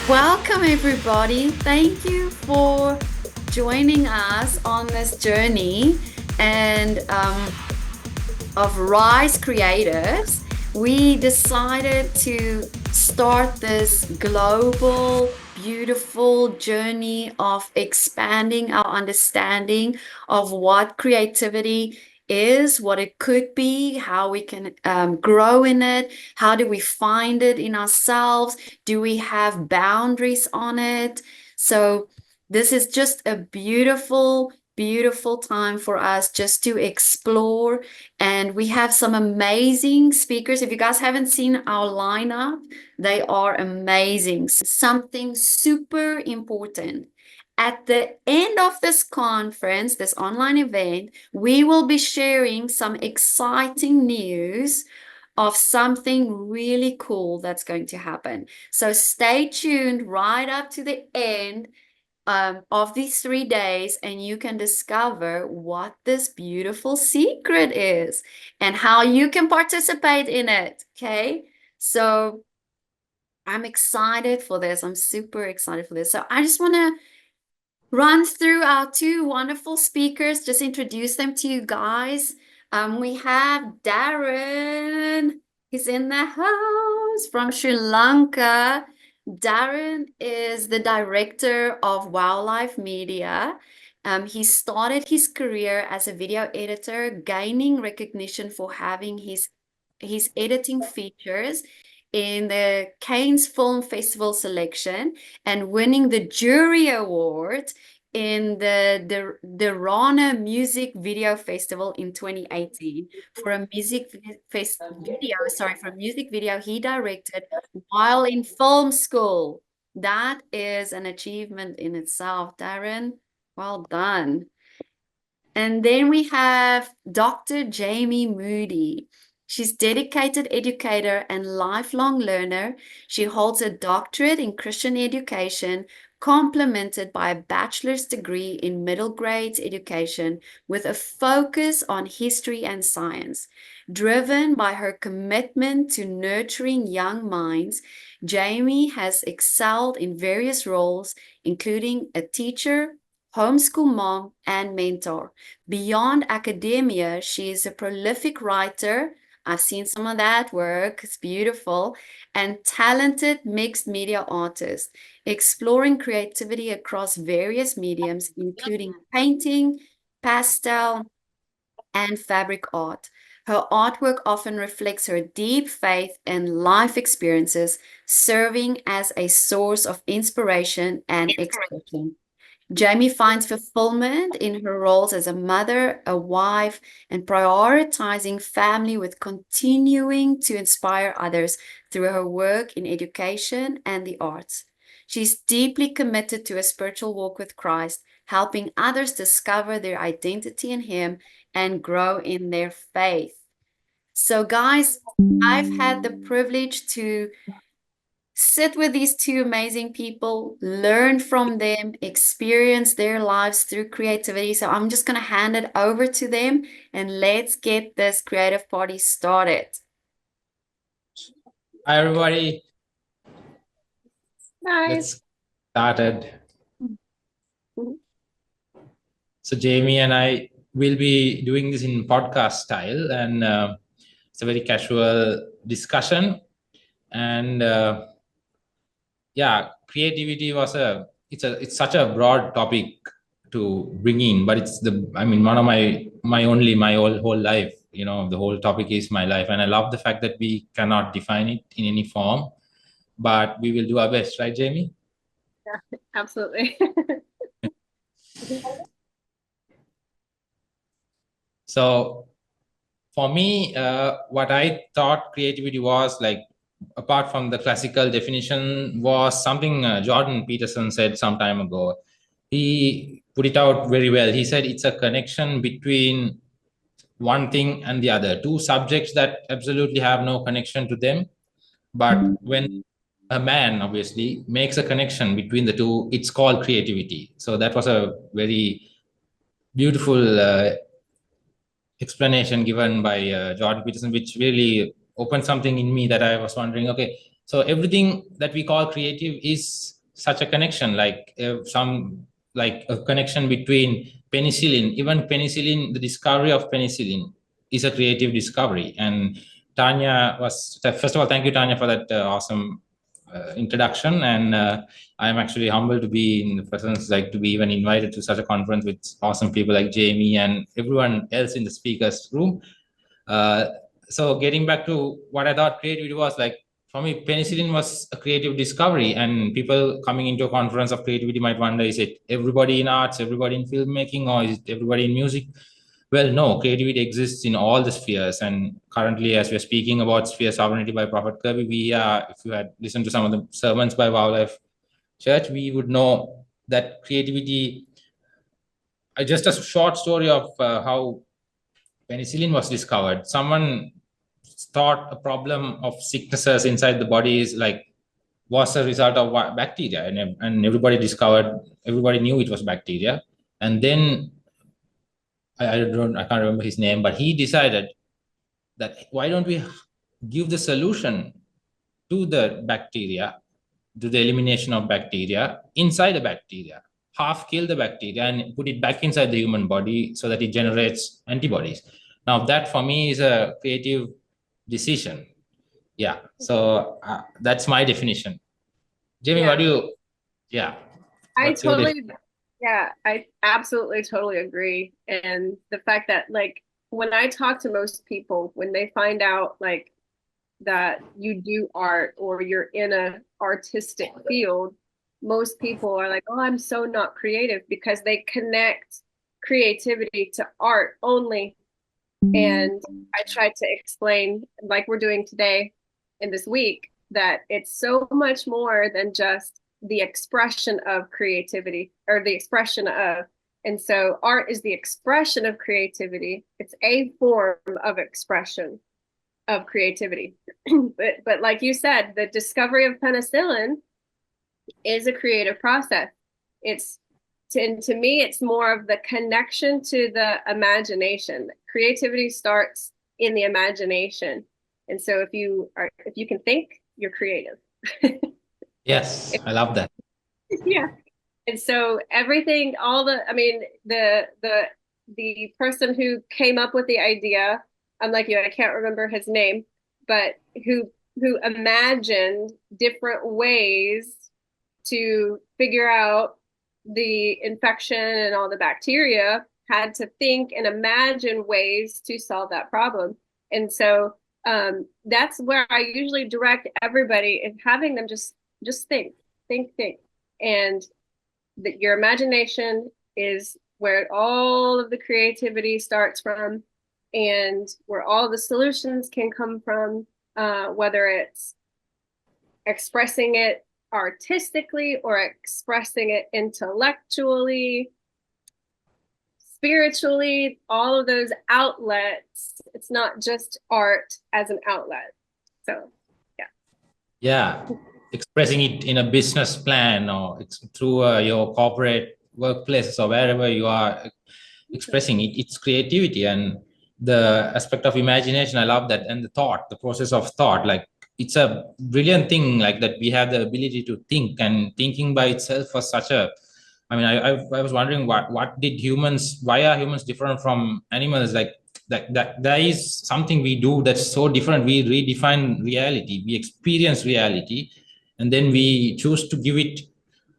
Welcome, everybody. Thank you for joining us on this journey and of Rise Creatives. We decided to start this global, beautiful journey of expanding our understanding of what creativity is, what it could be, how we can grow in it, how do we find it in ourselves, do we have boundaries on it? So, this is just a beautiful time for us just to explore. And we have some amazing speakers. If you guys haven't seen our lineup, they are amazing. Something super important. At the end of this conference, this online event, we will be sharing some exciting news of something really cool that's going to happen. So stay tuned right up to the end of these 3 days, and you can discover what this beautiful secret is and how you can participate in it. Okay. So I'm excited for this. I'm super excited for this. So I just want to run through our two wonderful speakers, just introduce them to you guys. We have Darren. He's in the house from Sri Lanka. Darren is the director of Wildlife Media. He started his career as a video editor, gaining recognition for having his editing features in the Cannes Film Festival selection and winning the jury award in the Rana Music Video Festival in 2018 for a music video he directed while in film school. That is an achievement in itself, Darren. Well done. And then we have Dr. Jamie Moody. She's dedicated educator and lifelong learner. She holds a doctorate in Christian education, complemented by a bachelor's degree in middle grades education with a focus on history and science. Driven by her commitment to nurturing young minds, Jamie has excelled in various roles, including a teacher, homeschool mom, and mentor. Beyond academia, she is a prolific writer. I've seen some of that work, it's beautiful, and talented mixed media artist, exploring creativity across various mediums, including painting, pastel, and fabric art. Her artwork often reflects her deep faith and life experiences, serving as a source of inspiration and expression. Jamie finds fulfillment in her roles as a mother, a wife, and prioritizing family with continuing to inspire others through her work in education and the arts. She's deeply committed to a spiritual walk with Christ, helping others discover their identity in Him and grow in their faith. So, guys, I've had the privilege to sit with these two amazing people, learn from them, experience their lives through creativity. So I'm just going to hand it over to them and let's get this creative party started. Hi, everybody. Hi. Let's started. So Jamie and I will be doing this in podcast style, and it's a very casual discussion. And yeah, creativity was it's such a broad topic to bring in, but it's one of my whole life. You know, the whole topic is my life, and I love the fact that we cannot define it in any form, but we will do our best, right, Jamie? Yeah, absolutely. So for me, what I thought creativity was like, apart from the classical definition, was something Jordan Peterson said some time ago. He put it out very well. He said it's a connection between one thing and the other, two subjects that absolutely have no connection to them. But when a man obviously makes a connection between the two, it's called creativity. So that was a very beautiful explanation given by Jordan Peterson, which really opened something in me that I was wondering, okay, so everything that we call creative is such a connection, like like a connection between penicillin. Even penicillin, the discovery of penicillin is a creative discovery. And Tanya was, first of all, thank you, Tanya, for that awesome introduction. And I'm actually humbled to be in the presence, like to be even invited to such a conference with awesome people like Jamie and everyone else in the speakers room. So getting back to what I thought creativity was, like for me, penicillin was a creative discovery. And people coming into a conference of creativity might wonder, is it everybody in arts, everybody in filmmaking, or is it everybody in music? Well, no, creativity exists in all the spheres. And currently, as we're speaking about sphere sovereignty by Prophet Kirby, we are, if you had listened to some of the sermons by Wildlife Church, we would know that creativity, just a short story of how penicillin was discovered. Someone thought a problem of sicknesses inside the body is like was a result of bacteria, and everybody knew it was bacteria. And then I can't remember his name, but he decided that why don't we give the solution to the bacteria, to the elimination of bacteria inside the bacteria, half kill the bacteria and put it back inside the human body so that it generates antibodies. Now that for me is a creative decision. Yeah. So that's my definition. Jamie, Yeah. what do you? Yeah. I What's your totally, yeah, I absolutely totally agree. And the fact that like when I talk to most people, when they find out like that you do art or you're in a artistic field, most people are like, "Oh, I'm so not creative," because they connect creativity to art only. And I try to explain, like we're doing today in this week, that it's so much more than just the expression of creativity or the expression of. And so art is the expression of creativity. It's a form of expression of creativity. But like you said, the discovery of penicillin is a creative process. It's to me, it's more of the connection to the imagination. Creativity starts in the imagination. And so if you can think, you're creative. Yes, I love that. Yeah. And so everything, I mean, the person who came up with the idea, unlike you, I can't remember his name, but who imagined different ways to figure out the infection and all the bacteria, had to think and imagine ways to solve that problem. And so that's where I usually direct everybody, is having them just think, think. And that your imagination is where all of the creativity starts from, and where all the solutions can come from, whether it's expressing it artistically or expressing it intellectually, spiritually, all of those outlets. It's not just art as an outlet. So, yeah. Yeah, expressing it in a business plan or through your corporate workplaces or wherever you are expressing it, it's creativity. And the aspect of imagination, I love that. And the process of thought, like it's a brilliant thing, like that we have the ability to think, and thinking by itself was such a, I mean, I was wondering why are humans different from animals? Like that there is something we do that's so different. We redefine reality, we experience reality, and then we choose to give it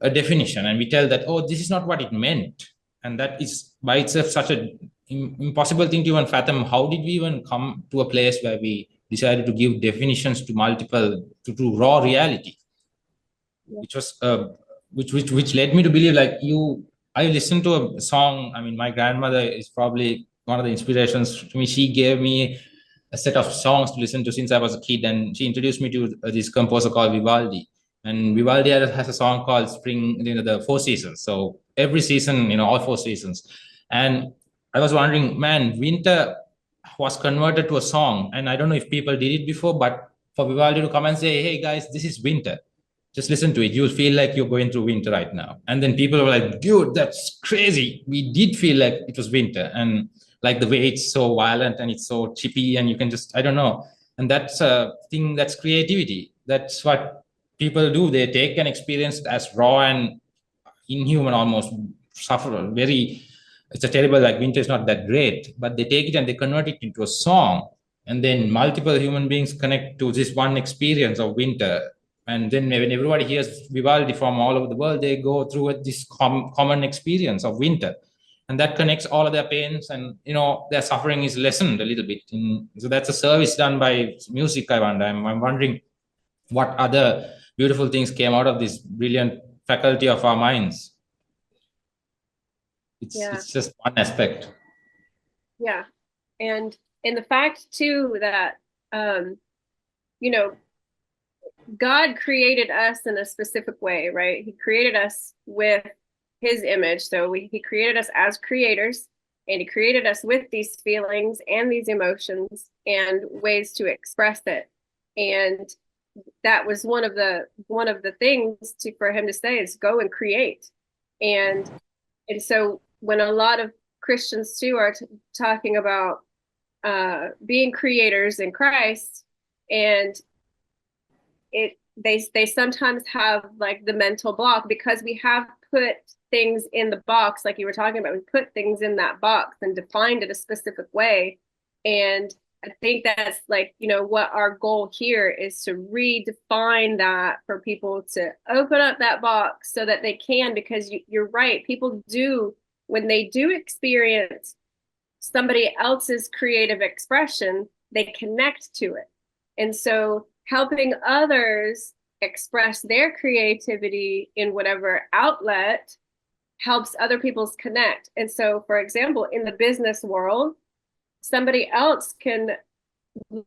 a definition, and we tell that, oh, this is not what it meant. And that is by itself such a impossible thing to even fathom. How did we even come to a place where we decided to give definitions to multiple to raw reality, which was which led me to believe, like you, I listened to a song. I mean, my grandmother is probably one of the inspirations to me. She gave me a set of songs to listen to since I was a kid, and she introduced me to this composer called Vivaldi. And Vivaldi has a song called Spring, the four seasons. So every season, all four seasons. And I was wondering, man, winter was converted to a song. And I don't know if people did it before, but for Vivaldi to come and say, hey guys, this is winter, just listen to it, you'll feel like you're going through winter right now. And then people were like, dude, that's crazy, we did feel like it was winter. And like the way it's so violent and it's so chippy, and you can just, I don't know. And that's a thing, that's creativity. That's what people do. They take an experience as raw and inhuman, almost suffer very. It's a terrible, like winter is not that great, but they take it and they convert it into a song, and then multiple human beings connect to this one experience of winter. And then when everybody hears Vivaldi from all over the world, they go through this common experience of winter, and that connects all of their pains, and their suffering is lessened a little bit. So that's a service done by music. I'm wondering what other beautiful things came out of this brilliant faculty of our minds. It's just one aspect. Yeah. And the fact too that God created us in a specific way, right? He created us with his image. So he created us as creators, and he created us with these feelings and these emotions and ways to express it. And that was one of the things for him to say is go and create. And so when a lot of Christians too are talking about being creators in Christ, and they sometimes have like the mental block because we have put things in the box, like you were talking about. We put things in that box and defined it a specific way. And I think that's like, what our goal here is to redefine that for people to open up that box so that they can, because you're right. People do, when they do experience somebody else's creative expression, they connect to it. And so helping others express their creativity in whatever outlet helps other people's connect. And so, for example, in the business world, somebody else can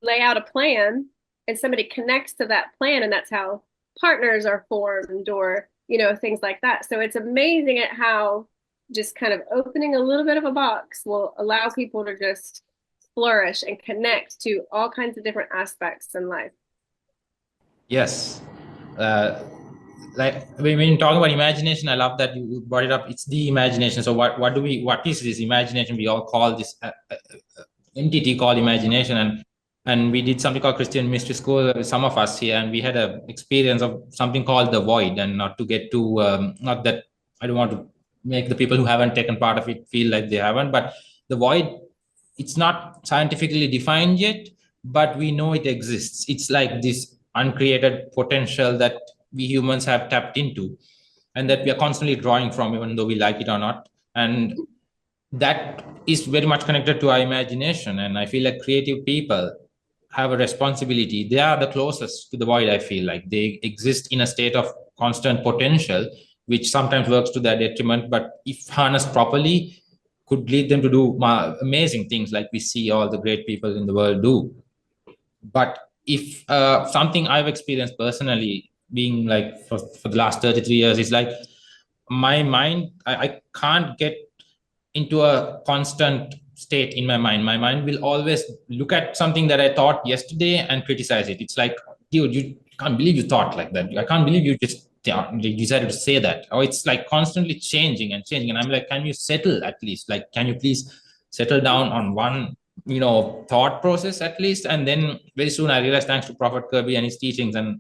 lay out a plan and somebody connects to that plan, and that's how partners are formed, or things like that. So it's amazing at how just kind of opening a little bit of a box will allow people to just flourish and connect to all kinds of different aspects in life. Yes. Like when you talk about imagination, I love that you brought it up. It's the imagination. So what is this imagination? We all call this entity called imagination, and we did something called Christian Mystery School, some of us here, and we had a experience of something called the void. And not to get too not that I don't want to make the people who haven't taken part of it feel like they haven't, but the void, it's not scientifically defined yet, but we know it exists. It's like this uncreated potential that we humans have tapped into, and that we are constantly drawing from, even though we like it or not. And that is very much connected to our imagination. And I feel like creative people have a responsibility. They are the closest to the void. I feel like they exist in a state of constant potential, which sometimes works to their detriment, but if harnessed properly, could lead them to do amazing things like we see all the great people in the world do. But if something I've experienced personally, being like for the last 33 years, is like my mind, I can't get into a constant state in my mind. My mind will always look at something that I thought yesterday and criticize it. It's like, dude, you can't believe you thought like that. I can't believe you just decided to say that. Or it's like constantly changing and changing. And I'm like, can you settle at least? Like, can you please settle down on one, thought process at least? And then very soon I realized, thanks to Prophet Kirby and his teachings, and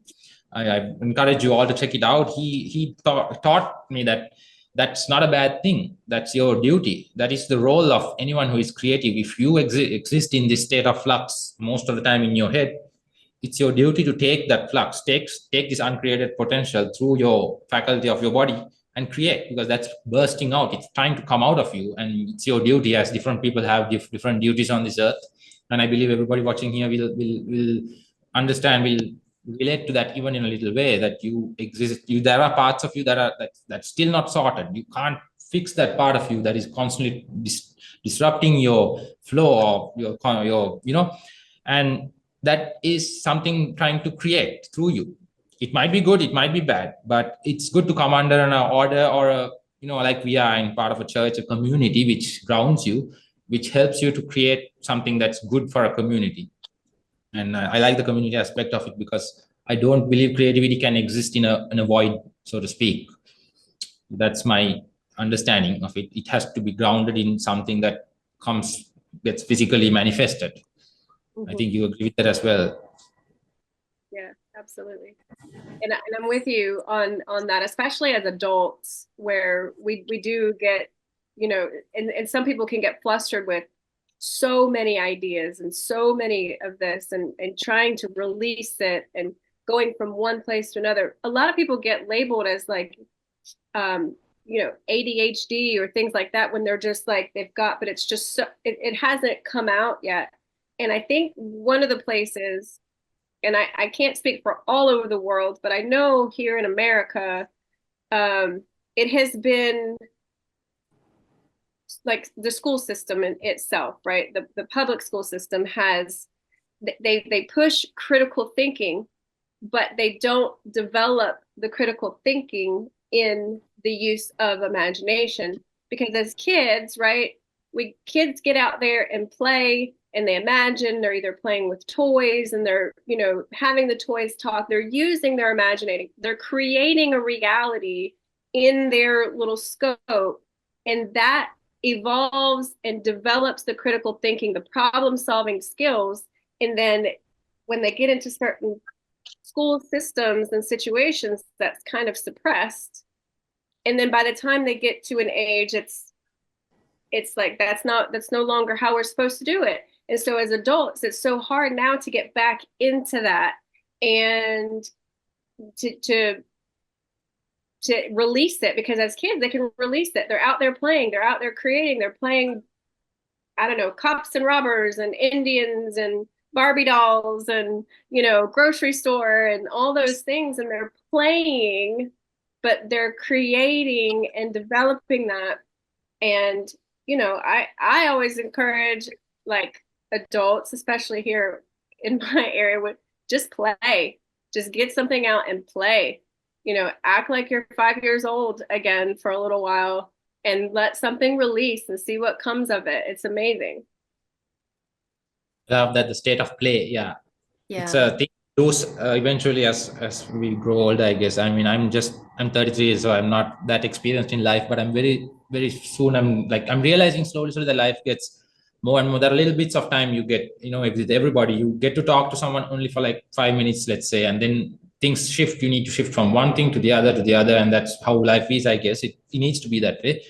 I encourage you all to check it out. He taught me that that's not a bad thing. That's your duty. That is the role of anyone who is creative. If you exist in this state of flux most of the time in your head, it's your duty to take that flux, take this uncreated potential through your faculty of your body and create, because that's bursting out. It's trying to come out of you, and it's your duty. As different people have different duties on this earth, and I believe everybody watching here will understand, will relate to that even in a little way, that you exist. There are parts of you that's still not sorted. You can't fix that part of you that is constantly disrupting your flow of your and that is something trying to create through you. It might be good, it might be bad, but it's good to come under an order, or like we are in part of a church, a community which grounds you, which helps you to create something that's good for a community. And I like the community aspect of it, because I don't believe creativity can exist in a void, so to speak. That's my understanding of it. It has to be grounded in something that gets physically manifested. I think you agree with that as well. Yeah, Absolutely. And I'm with you on that, especially as adults, where we do get, and some people can get flustered with so many ideas and so many of this, and trying to release it and going from one place to another. A lot of people get labeled as like, ADHD or things like that when they're just like but it's just so it hasn't come out yet. And I think one of the places, and I can't speak for all over the world, but I know here in America, it has been like the school system in itself, right? The public school system has they push critical thinking, but they don't develop the critical thinking in the use of imagination. Because as kids, right, kids get out there and play and they imagine. They're either playing with toys and they're, having the toys talk. They're using their imagining. They're creating a reality in their little scope. And that evolves and develops the critical thinking, the problem solving skills. And then when they get into certain school systems and situations, that's kind of suppressed. And then by the time they get to an age, it's like that's no longer how we're supposed to do it. And so as adults, it's so hard now to get back into that and to release it, because as kids they can release it. They're out there playing, they're out there creating, they're playing, I don't know, cops and robbers and Indians and Barbie dolls and, grocery store and all those things. And they're playing, but they're creating and developing that. And, I always encourage like adults, especially here in my area, would just play, just get something out and play, act like you're 5 years old again for a little while and let something release and see what comes of it. It's amazing. Love that, the state of play. Yeah. Yeah. It's a thing to lose eventually as we grow older, I guess. I mean, I'm 33, so I'm not that experienced in life, but I'm very, very soon. I'm realizing slowly the life gets more and more. There are little bits of time you get, with everybody. You get to talk to someone only for like 5 minutes, let's say, and then things shift. You need to shift from one thing to the other, and that's how life is, I guess. It needs to be that way.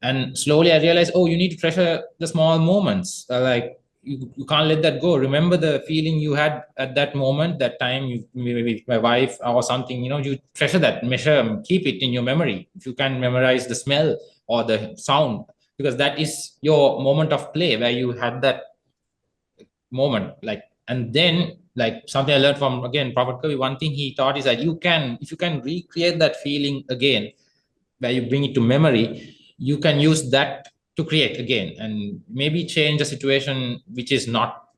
And slowly I realized, oh, you need to treasure the small moments. Like you can't let that go. Remember the feeling you had at that moment, that time, you maybe with my wife or something. You treasure that, measure, keep it in your memory. If you can memorize the smell or the sound, because that is your moment of play where you had that moment. And then, something I learned from, again, Prophet Kavi, one thing he taught is that if you can recreate that feeling again, where you bring it to memory, you can use that to create again and maybe change the situation which is not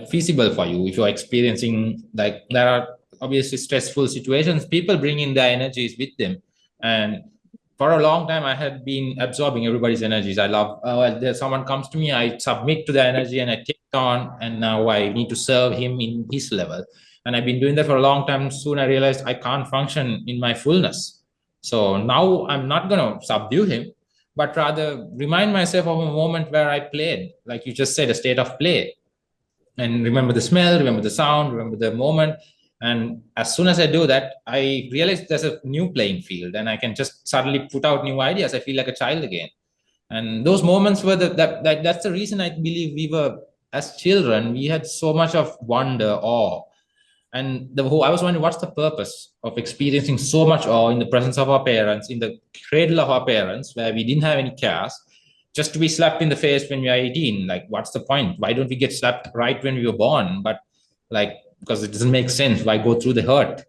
feasible for you. If you're experiencing, there are obviously stressful situations, people bring in their energies with them. And for a long time I had been absorbing everybody's energies. I love, there's someone comes to me, I submit to their energy and I take on, and now I need to serve him in his level. And I've been doing that for a long time. Soon I realized I can't function in my fullness. So now I'm not going to subdue him, but rather remind myself of a moment where I played, like you just said, a state of play. And remember the smell, remember the sound, remember the moment. And as soon as I do that, I realize there's a new playing field and I can just suddenly put out new ideas. I feel like a child again. And those moments were that's the reason I believe we were, as children, we had so much of wonder, awe. And I was wondering, what's the purpose of experiencing so much awe in the presence of our parents, in the cradle of our parents, where we didn't have any cares, just to be slapped in the face when we are 18? Like, what's the point? Why don't we get slapped right when we were born? But because it doesn't make sense. Why go through the hurt?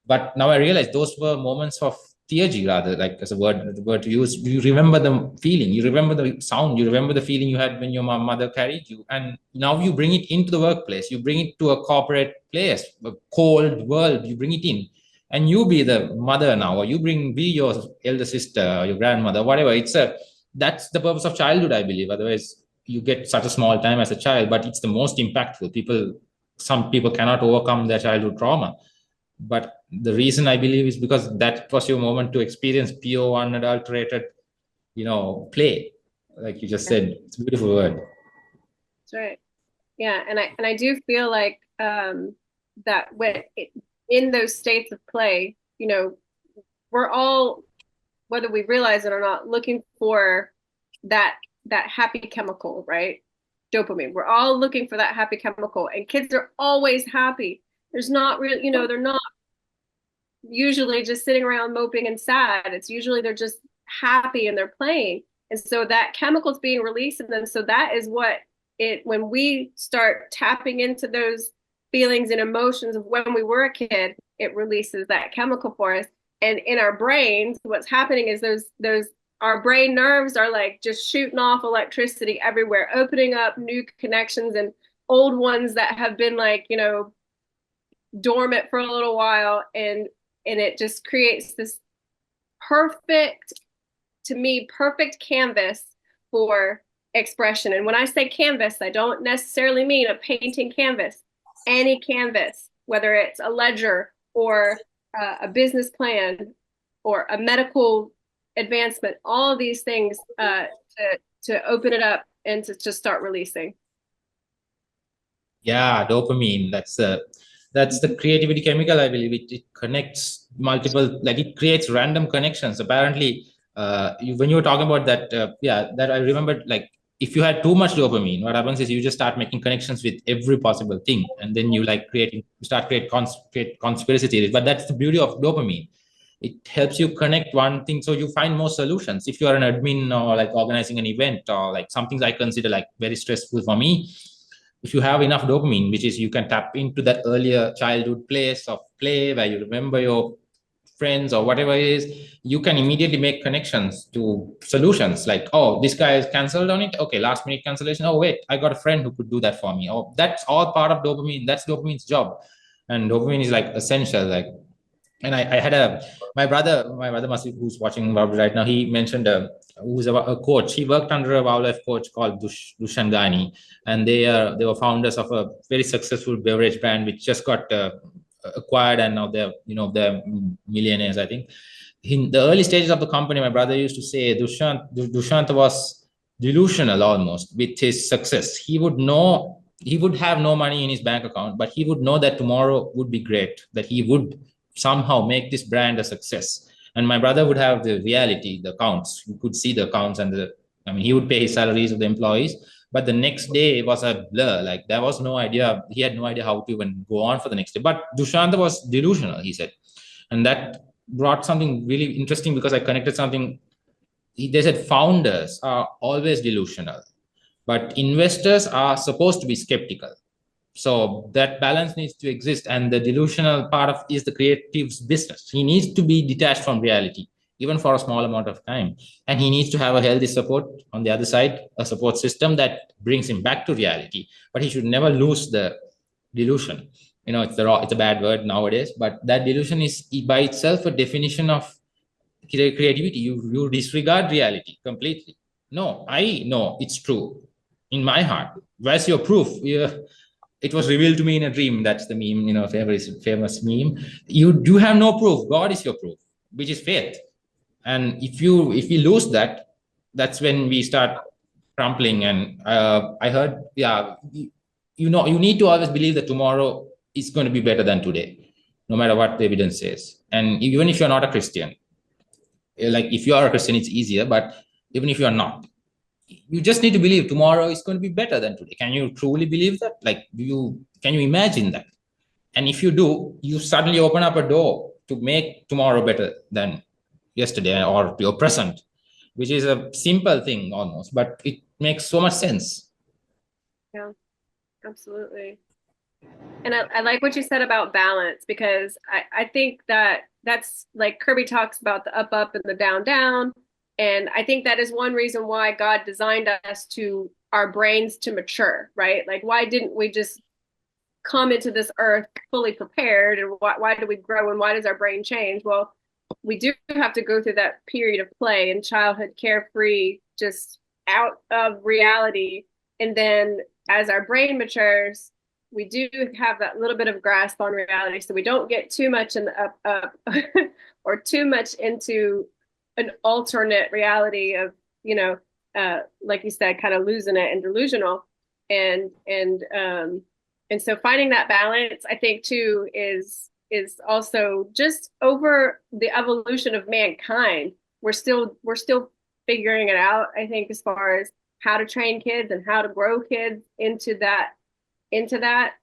But now I realize those were moments of theurgy, rather, like as the word to use. You remember the feeling, you remember the sound, you remember the feeling you had when your mother carried you. And now you bring it into the workplace, you bring it to a corporate place, a cold world, you bring it in. And you be the mother now, or be your elder sister, your grandmother, whatever. That's the purpose of childhood, I believe. Otherwise, you get such a small time as a child, but it's the most impactful. Some people cannot overcome their childhood trauma. But the reason I believe is because that was your moment to experience pure, unadulterated, play. Like you just said, it's a beautiful word. That's right. Yeah, and I do feel like that in those states of play, you know, we're all, whether we realize it or not, looking for that happy chemical, right? Dopamine. We're all looking for that happy chemical, and kids are always happy. There's not really, they're not usually just sitting around moping and sad. It's usually they're just happy and they're playing. And so that chemical is being released in them. So that is what when we start tapping into those feelings and emotions of when we were a kid, it releases that chemical for us. And in our brains, what's happening is those our brain nerves are like just shooting off electricity everywhere, opening up new connections and old ones that have been like, dormant for a little while, and it just creates this perfect, to me, perfect canvas for expression. And when I say canvas, I don't necessarily mean a painting canvas. Any canvas, whether it's a ledger or a business plan or a medical advancement, all of these things to open it up and to just start releasing. Yeah, dopamine. That's the creativity chemical, I believe. It connects multiple, like it creates random connections. Apparently, when you were talking about that, that I remembered, like if you had too much dopamine, what happens is you just start making connections with every possible thing, and then you create conspiracy theories. But that's the beauty of dopamine. It helps you connect one thing, so you find more solutions. If you are an admin or like organizing an event or like some things I consider like very stressful for me, if you have enough dopamine, which is you can tap into that earlier childhood place of play where you remember your friends or whatever it is, you can immediately make connections to solutions like, oh, this guy is canceled on it. Okay, last minute cancellation. Oh, wait, I got a friend who could do that for me. Oh, that's all part of dopamine. That's dopamine's job. And dopamine is like essential. Like, and I had my brother must be, who's watching right now. He mentioned who's a coach. He worked under a wildlife coach called Dushan Gani, and they were founders of a very successful beverage brand which just got acquired, and now they're millionaires, I think. In the early stages of the company, my brother used to say Dushant was delusional almost with his success. He would have no money in his bank account, but he would know that tomorrow would be great, that he would somehow make this brand a success. And my brother would have the reality, the accounts. You could see the accounts he would pay his salaries of the employees, but the next day was a blur. Like there was no idea. He had no idea how to even go on for the next day. But Dushant was delusional, he said. And that brought something really interesting because I connected something. They said founders are always delusional, but investors are supposed to be skeptical. So that balance needs to exist, and the delusional part of is the creative's business. He needs to be detached from reality even for a small amount of time, and he needs to have a healthy support on the other side, a support system that brings him back to reality. But he should never lose the delusion. It's a bad word nowadays, but that delusion is by itself a definition of creativity. You disregard reality completely. No, I know it's true in my heart. Where's your proof? It was revealed to me in a dream. That's the meme, famous meme. You do have no proof. God is your proof, which is faith. And if we lose that, that's when we start crumpling. And I heard, you need to always believe that tomorrow is going to be better than today, no matter what the evidence says. And even if you're not a Christian, like if you are a Christian, it's easier. But even if you are not, you just need to believe tomorrow is going to be better than today. Can you truly believe that? Like, can you imagine that? And if you do, you suddenly open up a door to make tomorrow better than yesterday or your present, which is a simple thing almost, but it makes so much sense. Yeah, absolutely. And I like what you said about balance, because I think that's like Kirby talks about the up, up and the down, down. And I think that is one reason why God designed us to our brains to mature, right? Like, why didn't we just come into this earth fully prepared? And why do we grow, and why does our brain change? Well, we do have to go through that period of play and childhood, carefree, just out of reality. And then as our brain matures, we do have that little bit of grasp on reality, so we don't get too much in the up or too much into an alternate reality of, like you said, kind of losing it and delusional. And And so finding that balance, I think too, is also just over the evolution of mankind. We're still figuring it out, I think, as far as how to train kids and how to grow kids into that.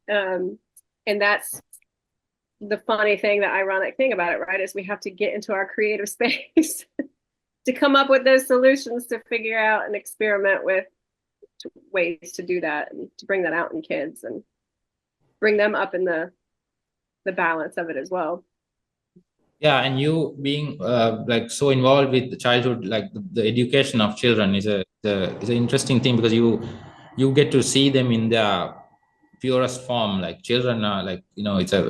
And that's the funny thing, the ironic thing about it, right? Is we have to get into our creative space to come up with those solutions, to figure out and experiment with ways to do that and to bring that out in kids and bring them up in the balance of it as well. Yeah, and you being like so involved with the childhood, like the education of children is is an interesting thing, because you get to see them in their purest form. Like children are like,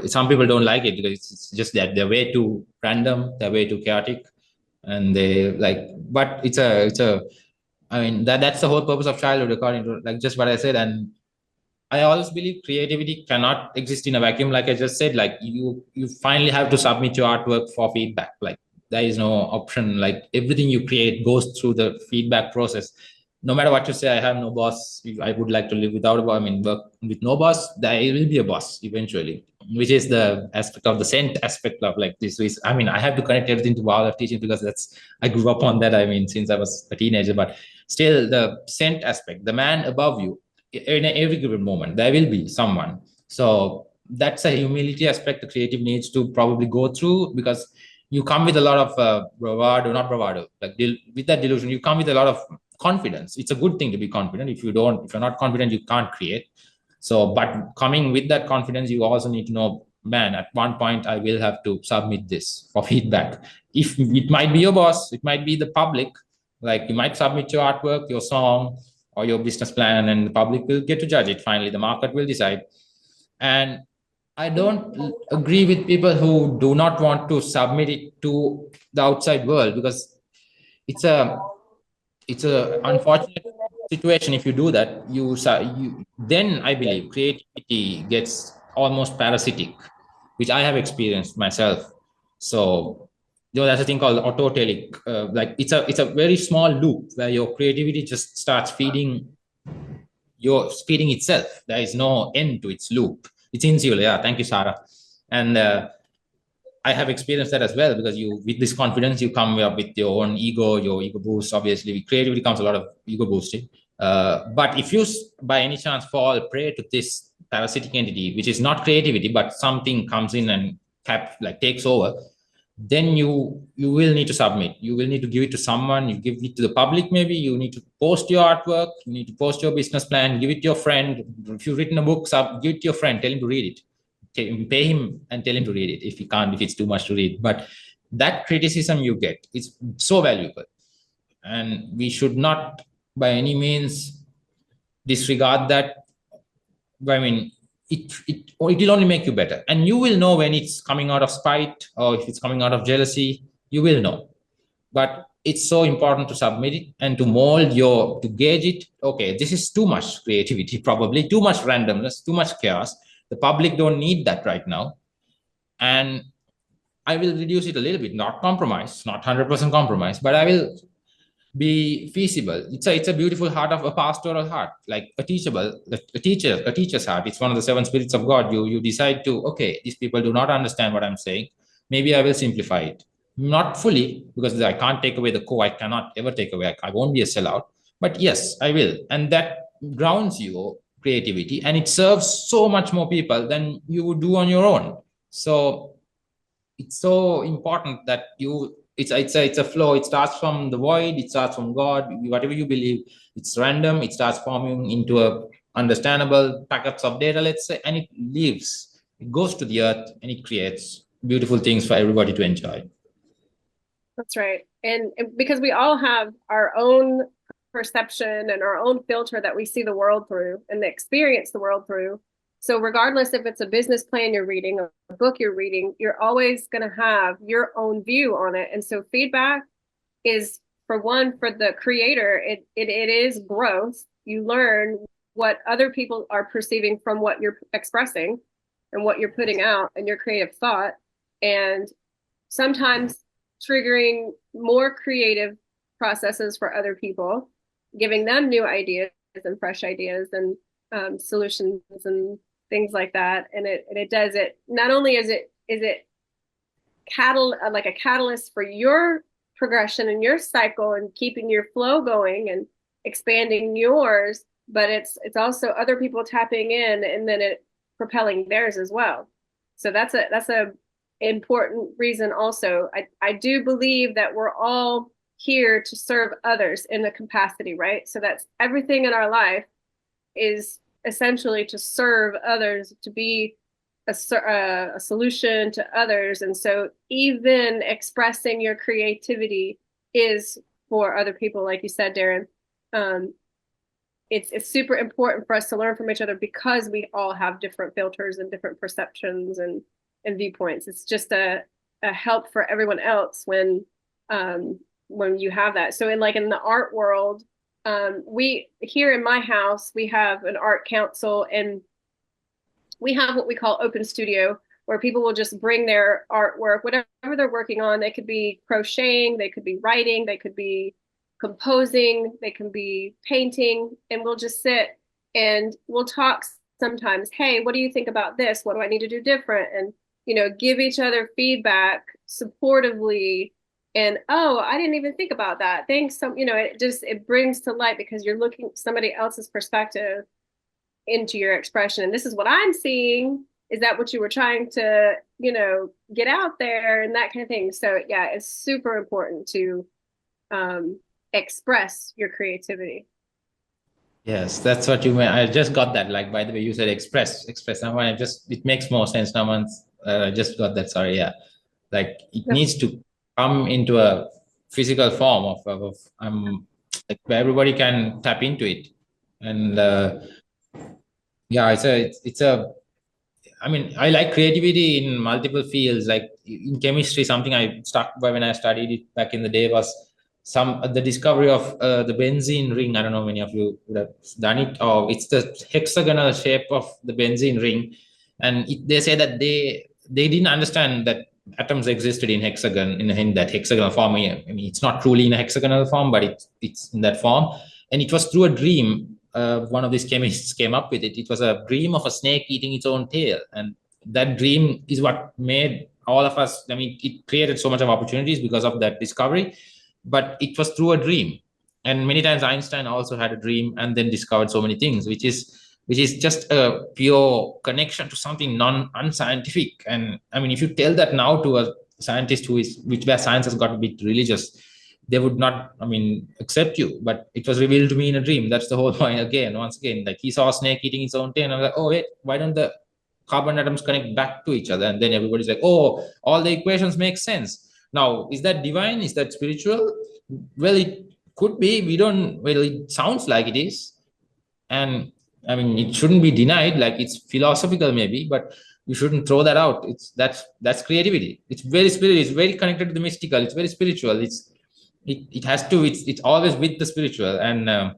some people don't like it because it's just that they're way too random, they're way too chaotic, and they like. But it's a. I mean that's the whole purpose of childhood, according to like just what I said. And I always believe creativity cannot exist in a vacuum. Like I just said, like you finally have to submit your artwork for feedback. Like there is no option. Like everything you create goes through the feedback process. No matter what you say, I have no boss. If I would like to live without a boss, I mean, work with no boss, there will be a boss eventually, which is the aspect of the scent aspect of like this. Is, I mean, I have to connect everything to Wow of teaching, because I grew up on that. I mean, since I was a teenager, but still the scent aspect, the man above you, in every given moment there will be someone. So that's a humility aspect the creative needs to probably go through, because you come with a lot of bravado, not bravado, like with that delusion you come with a lot of confidence. It's a good thing to be confident. If you're not confident, you can't create. So but coming with that confidence, you also need to know, man, at one point I will have to submit this for feedback. If it might be your boss, it might be the public. Like you might submit your artwork, your song, or your business plan, and the public will get to judge it. Finally the market will decide. And I don't agree with people who do not want to submit it to the outside world, because it's a unfortunate situation. If you do that, you then I believe creativity gets almost parasitic, which I have experienced myself. So there's a thing called autotelic. Like it's a very small loop where your creativity just starts feeding itself. There is no end to its loop. It's insular. Yeah, thank you, Sarah. And I have experienced that as well, because you, with this confidence, you come up with your own ego, your ego boost. Obviously, with creativity comes a lot of ego boosting. But if you, by any chance, fall prey to this parasitic entity, which is not creativity, but something comes in and takes over, then you will need to submit. You will need to give it to someone. You give it to the public. Maybe you need to post your artwork. You need to post your business plan. Give it to your friend. If you've written a book, give it to your friend. Tell him to read it. Pay him and tell him to read it if he can't, if it's too much to read. But that criticism you get is so valuable, and we should not by any means disregard that. I mean, it will only make you better, and you will know when it's coming out of spite or if it's coming out of jealousy. You will know. But it's so important to submit it and to to gauge it. Okay, this is too much creativity, probably too much randomness, too much chaos. The public don't need that right now. And I will reduce it a little bit, not compromise, not 100% compromise, but I will be feasible. It's a beautiful heart of a pastoral heart, like a teacher's heart. It's one of the seven spirits of God. You decide to, okay, these people do not understand what I'm saying. Maybe I will simplify it, not fully, because I can't take away the core. I cannot ever take away. I won't be a sellout, but yes, I will, and that grounds your creativity, and it serves so much more people than you would do on your own. So it's so important that it's a flow. It starts from the void, it starts from God, whatever you believe. It's random, it starts forming into a understandable packets of data, let's say, and it leaves, it goes to the earth, and it creates beautiful things for everybody to enjoy. That's right. And because we all have our own perception and our own filter that we see the world through and experience the world through. So regardless if it's a business plan you're reading or a book you're reading, you're always going to have your own view on it. And so feedback is, for the creator, it is growth. You learn what other people are perceiving from what you're expressing and what you're putting out and your creative thought. And sometimes triggering more creative processes for other people, giving them new ideas and fresh ideas and solutions and things like that. And it does it. Not only is it like a catalyst for your progression and your cycle and keeping your flow going and expanding yours, but it's also other people tapping in and then it propelling theirs as well. So that's a important reason also. I do believe that we're all here to serve others in the capacity, right? So that's everything in our life is essentially to serve others, to be a solution to others. And so even expressing your creativity is for other people, like you said, Darren. It's super important for us to learn from each other because we all have different filters and different perceptions and viewpoints. It's just a help for everyone else when you have that. So in the art world, we here in my house, we have an art council, and we have what we call open studio, where people will just bring their artwork, whatever they're working on. They could be crocheting, they could be writing, they could be composing, they can be painting, and we'll just sit and we'll talk sometimes. Hey, what do you think about this? What do I need to do different? And give each other feedback supportively. And oh, I didn't even think about that. Thanks. It brings to light because you're looking somebody else's perspective into your expression. And this is what I'm seeing. Is that what you were trying to, get out there and that kind of thing? So yeah, it's super important to express your creativity. Yes, that's what you meant. I just got that. Like, by the way, you said express. Now it makes more sense now once I just got that. Sorry, yeah. Like it needs to come into a physical form of like where everybody can tap into it. And yeah, it's a I mean, I like creativity in multiple fields. Like in chemistry, something I stuck by when I studied it back in the day was the discovery of the benzene ring. I don't know many of you would have done it. Or it's the hexagonal shape of the benzene ring, and they say that they didn't understand that atoms existed in in that hexagonal form. I mean, it's not truly in a hexagonal form, but it's in that form. And it was through a dream. One of these chemists came up with it. It was a dream of a snake eating its own tail, and that dream is what made all of us. I mean, it created so much of opportunities because of that discovery, but it was through a dream. And many times Einstein also had a dream and then discovered so many things, which is just a pure connection to something unscientific. And I mean, if you tell that now to a scientist where science has got a bit religious, they would not, I mean, accept you. But it was revealed to me in a dream. That's the whole point. Once again, like he saw a snake eating its own tail, and I was like, oh wait, why don't the carbon atoms connect back to each other? And then everybody's like, oh, all the equations make sense. Now, is that divine? Is that spiritual? Well, it could be. Well, it sounds like it is. And I mean, it shouldn't be denied. Like it's philosophical maybe, but you shouldn't throw that out. That's creativity. It's very spiritual. It's very connected to the mystical. It's very spiritual. It has to. It's always with the spiritual. And I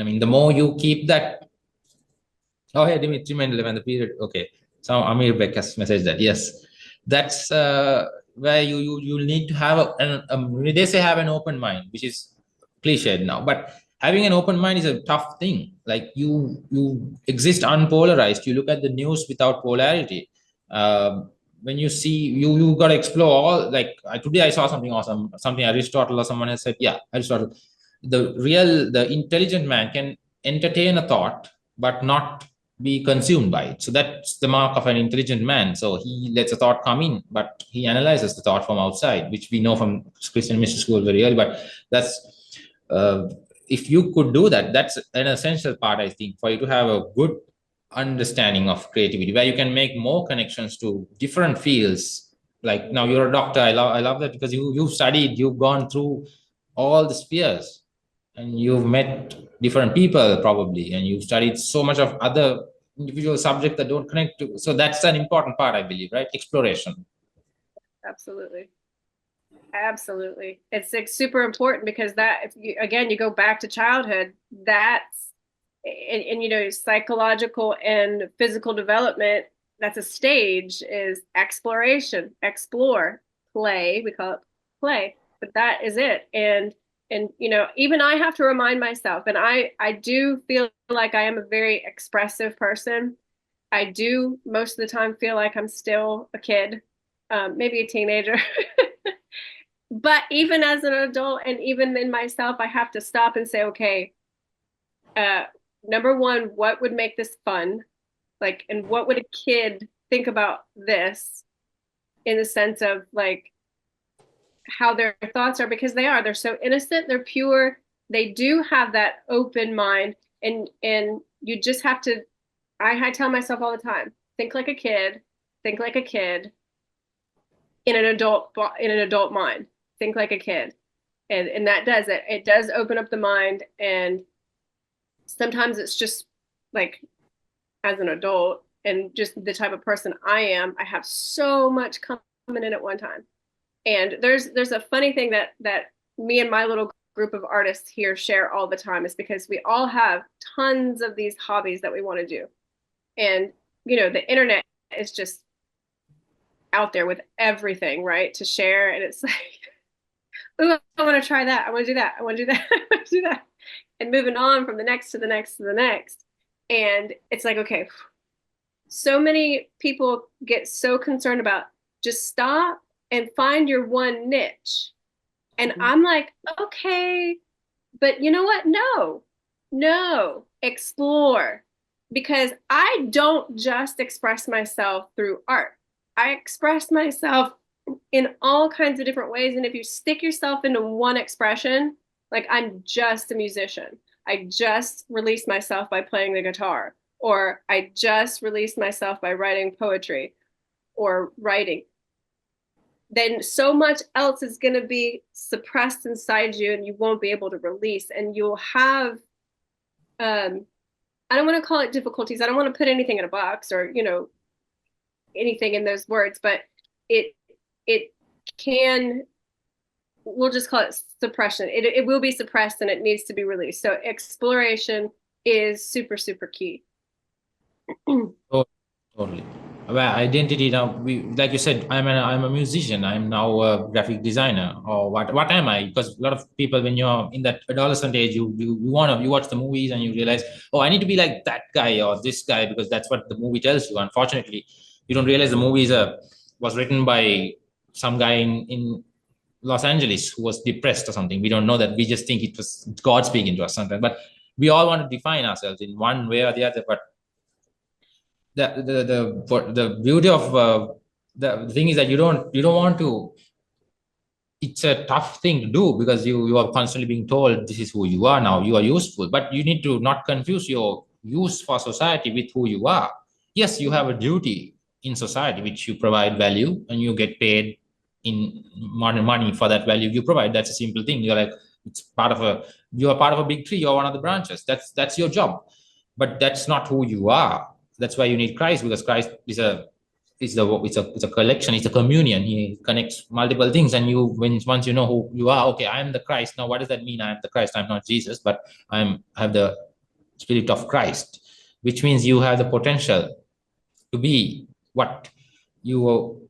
mean, the more you keep that. Oh, hey, Dimitri Mendeleev and the period. Okay, so Amir Beck has messaged that. Yes, that's where you need to have they say have an open mind, which is cliched now, but having an open mind is a tough thing. Like you exist unpolarized. You look at the news without polarity. When you see you got to explore all. Like today I saw something awesome, something Aristotle or someone has said. Yeah, Aristotle. The intelligent man can entertain a thought but not be consumed by it. So that's the mark of an intelligent man. So he lets a thought come in, but he analyzes the thought from outside, which we know from Christian mystery school very early. But that's if you could do that, that's an essential part, I think, for you to have a good understanding of creativity, where you can make more connections to different fields. Like now you're a doctor. I love that because you've studied, you've gone through all the spheres, and you've met different people probably, and you've studied so much of other individual subjects that don't connect to. So that's an important part, I believe, right? Exploration. Absolutely. It's super important because that, if you, again, you go back to childhood, that's and psychological and physical development, that's a stage, is exploration, explore, play, we call it play, but that is it. And even I have to remind myself, and I do feel like I am a very expressive person. I do most of the time feel like I'm still a kid, maybe a teenager. But even as an adult and even in myself, I have to stop and say, okay, number one, what would make this fun? Like, and what would a kid think about this in the sense of like how their thoughts are, because they're so innocent, they're pure, they do have that open mind, and you just have to, I tell myself all the time, think like a kid, think like a kid in an adult mind, think like a kid. And that does it. It does open up the mind. And sometimes it's just like, as an adult and just the type of person I am, I have so much coming in at one time. And there's a funny thing that me and my little group of artists here share all the time, is because we all have tons of these hobbies that we want to do. And the internet is just out there with everything, right, to share. And it's like, oh, I want to try that. I want to do that. I want to do that. I want to do that. And moving on from the next to the next to the next. And it's like, okay, so many people get so concerned about just stop and find your one niche. And I'm like, okay, but you know what? No, explore. Because I don't just express myself through art. I express myself in all kinds of different ways. And if you stick yourself into one expression, like I'm just a musician, I just released myself by playing the guitar, or I just released myself by writing poetry or writing, then so much else is going to be suppressed inside you and you won't be able to release. And you'll have, I don't want to call it difficulties. I don't want to put anything in a box or, anything in those words, but it can, we'll just call it suppression. It will be suppressed and it needs to be released. So exploration is super, super key. Totally. Well, identity now, like you said, I'm a musician. I'm now a graphic designer, or what am I? Because a lot of people, when you're in that adolescent age, you watch the movies and you realize, oh, I need to be like that guy or this guy, because that's what the movie tells you. Unfortunately, you don't realize the movie was written by some guy in Los Angeles who was depressed or something. We don't know that. We just think it was God speaking to us sometimes. But we all want to define ourselves in one way or the other. But the beauty of the thing is that you don't want to. It's a tough thing to do, because you are constantly being told this is who you are now. You are useful, but you need to not confuse your use for society with who you are. Yes, you have a duty in society which you provide value and you get paid in money for that value you provide. That's a simple thing. You're like, you are part of a big tree. You're one of the branches. That's your job, but that's not who you are. That's why you need Christ, because Christ is it's a collection, it's a communion. He connects multiple things, and once you know who you are, okay, I am the Christ. Now what does that mean? I am the Christ. I'm not Jesus, but I have the Spirit of Christ, which means you have the potential to be what you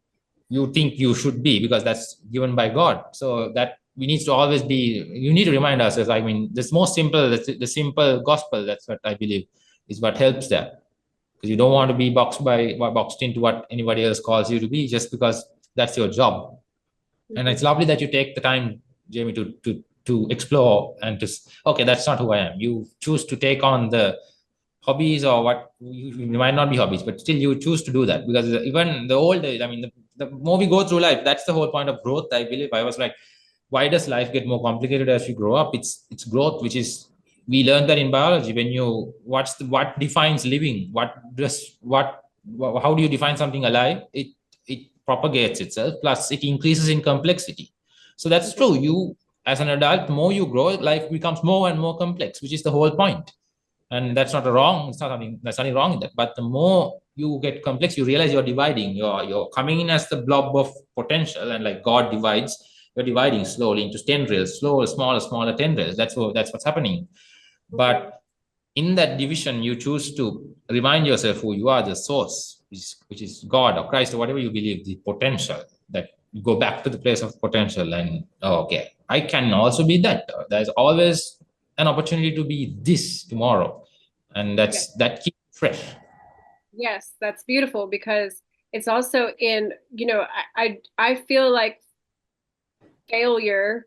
think you should be, because that's given by God. So that we need to always be, you need to remind ourselves. I mean, this most simple, the simple gospel, that's what I believe is what helps there. Because you don't want to be boxed into what anybody else calls you to be, just because that's your job. And it's lovely that you take the time, Jamie, to explore and okay, that's not who I am. You choose to take on the hobbies, or what you might not be hobbies, but still you choose to do that. Because even the older, I mean, the more we go through life, that's the whole point of growth, I believe. I was like, why does life get more complicated as we grow up? It's growth, which is, we learned that in biology. When you what defines living, how do you define something alive? It propagates itself, plus it increases in complexity. So that's true. You, as an adult, more you grow, life becomes more and more complex, which is the whole point. And that's not wrong. It's not something, that's nothing wrong in that. But the more you get complex, you realize you're dividing. You're coming in as the blob of potential, and like God divides, you're dividing slowly into tendrils, smaller tendrils. That's what's happening. But in that division, you choose to remind yourself who you are, the source, which is God or Christ or whatever you believe, the potential. That you go back to the place of potential, and okay, I can also be that. There's always an opportunity to be this tomorrow, and that keeps fresh. Yes, that's beautiful because it's also in, I feel like failure,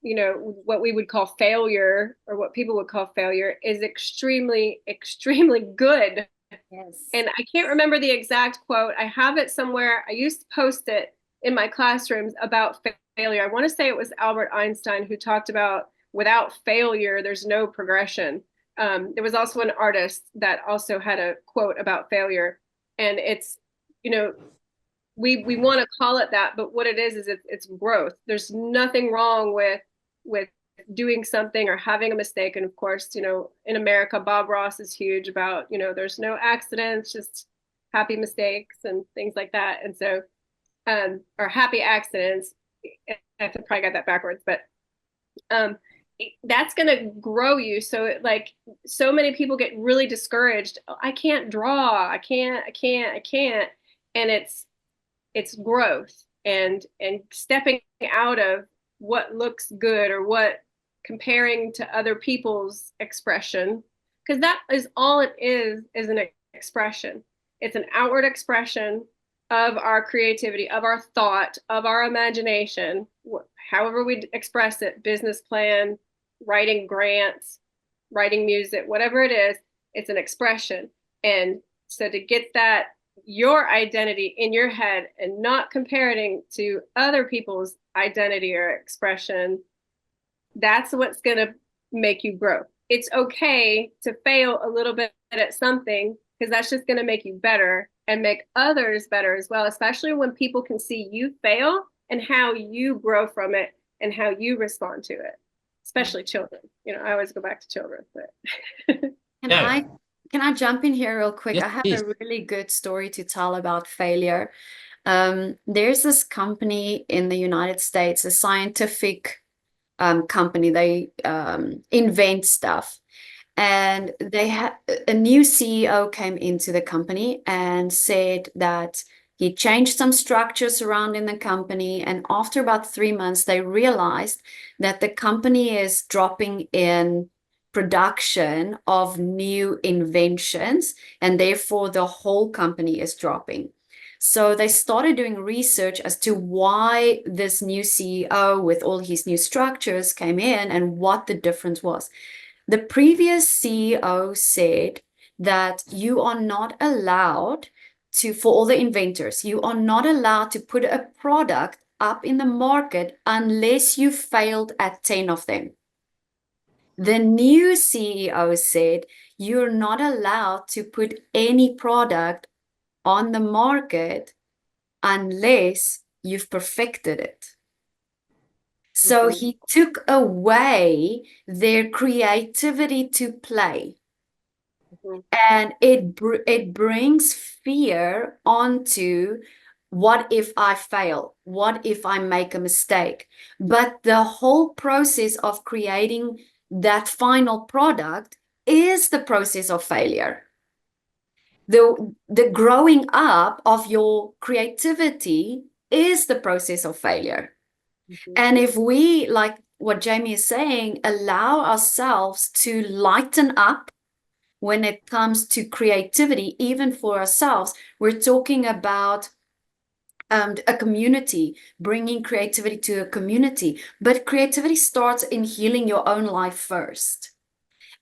what we would call failure or what people would call failure is extremely, extremely good. Yes. And I can't remember the exact quote. I have it somewhere. I used to post it in my classrooms about failure. I want to say it was Albert Einstein who talked about without failure, there's no progression. There was also an artist that also had a quote about failure. And it's, you know, we want to call it that, but what it is it's growth. There's nothing wrong with doing something or having a mistake. And of course, in America, Bob Ross is huge about, there's no accidents, just happy mistakes and things like that. And so, or happy accidents. I probably got that backwards, but um, that's going to grow you. So so many people get really discouraged. Oh, I can't draw. I can't. And it's growth and stepping out of what looks good or what comparing to other people's expression, because that is all it is an expression. It's an outward expression of our creativity, of our thought, of our imagination, however we express it. Business plan, writing grants, writing music, whatever it is, it's an expression. And so to get that your identity in your head and not comparing to other people's identity or expression, that's what's going to make you grow. It's okay to fail a little bit at something because that's just going to make you better and make others better as well, especially when people can see you fail and how you grow from it and how you respond to it, especially children. I always go back to children, but Can Yeah. I jump in here real quick? Yes, I have please. a really good story to tell about failure. There's this company in the United States, a scientific company. They invent stuff. And they had a new CEO came into the company and said that he changed some structures around in the company. And after about 3 months, they realized that the company is dropping in production of new inventions, and therefore the whole company is dropping. So they started doing research as to why this new CEO with all his new structures came in and what the difference was. The previous CEO said that you are not allowed to, for all the inventors, you are not allowed to put a product up in the market unless you failed at 10 of them. The new CEO said you're not allowed to put any product on the market unless you've perfected it. So he took away their creativity to play. And it brings fear onto what if I fail? What if I make a mistake? But the whole process of creating that final product is the process of failure. The growing up of your creativity is the process of failure. And if we, like what Jamie is saying, allow ourselves to lighten up when it comes to creativity, even for ourselves, we're talking about a community, bringing creativity to a community. But creativity starts in healing your own life first.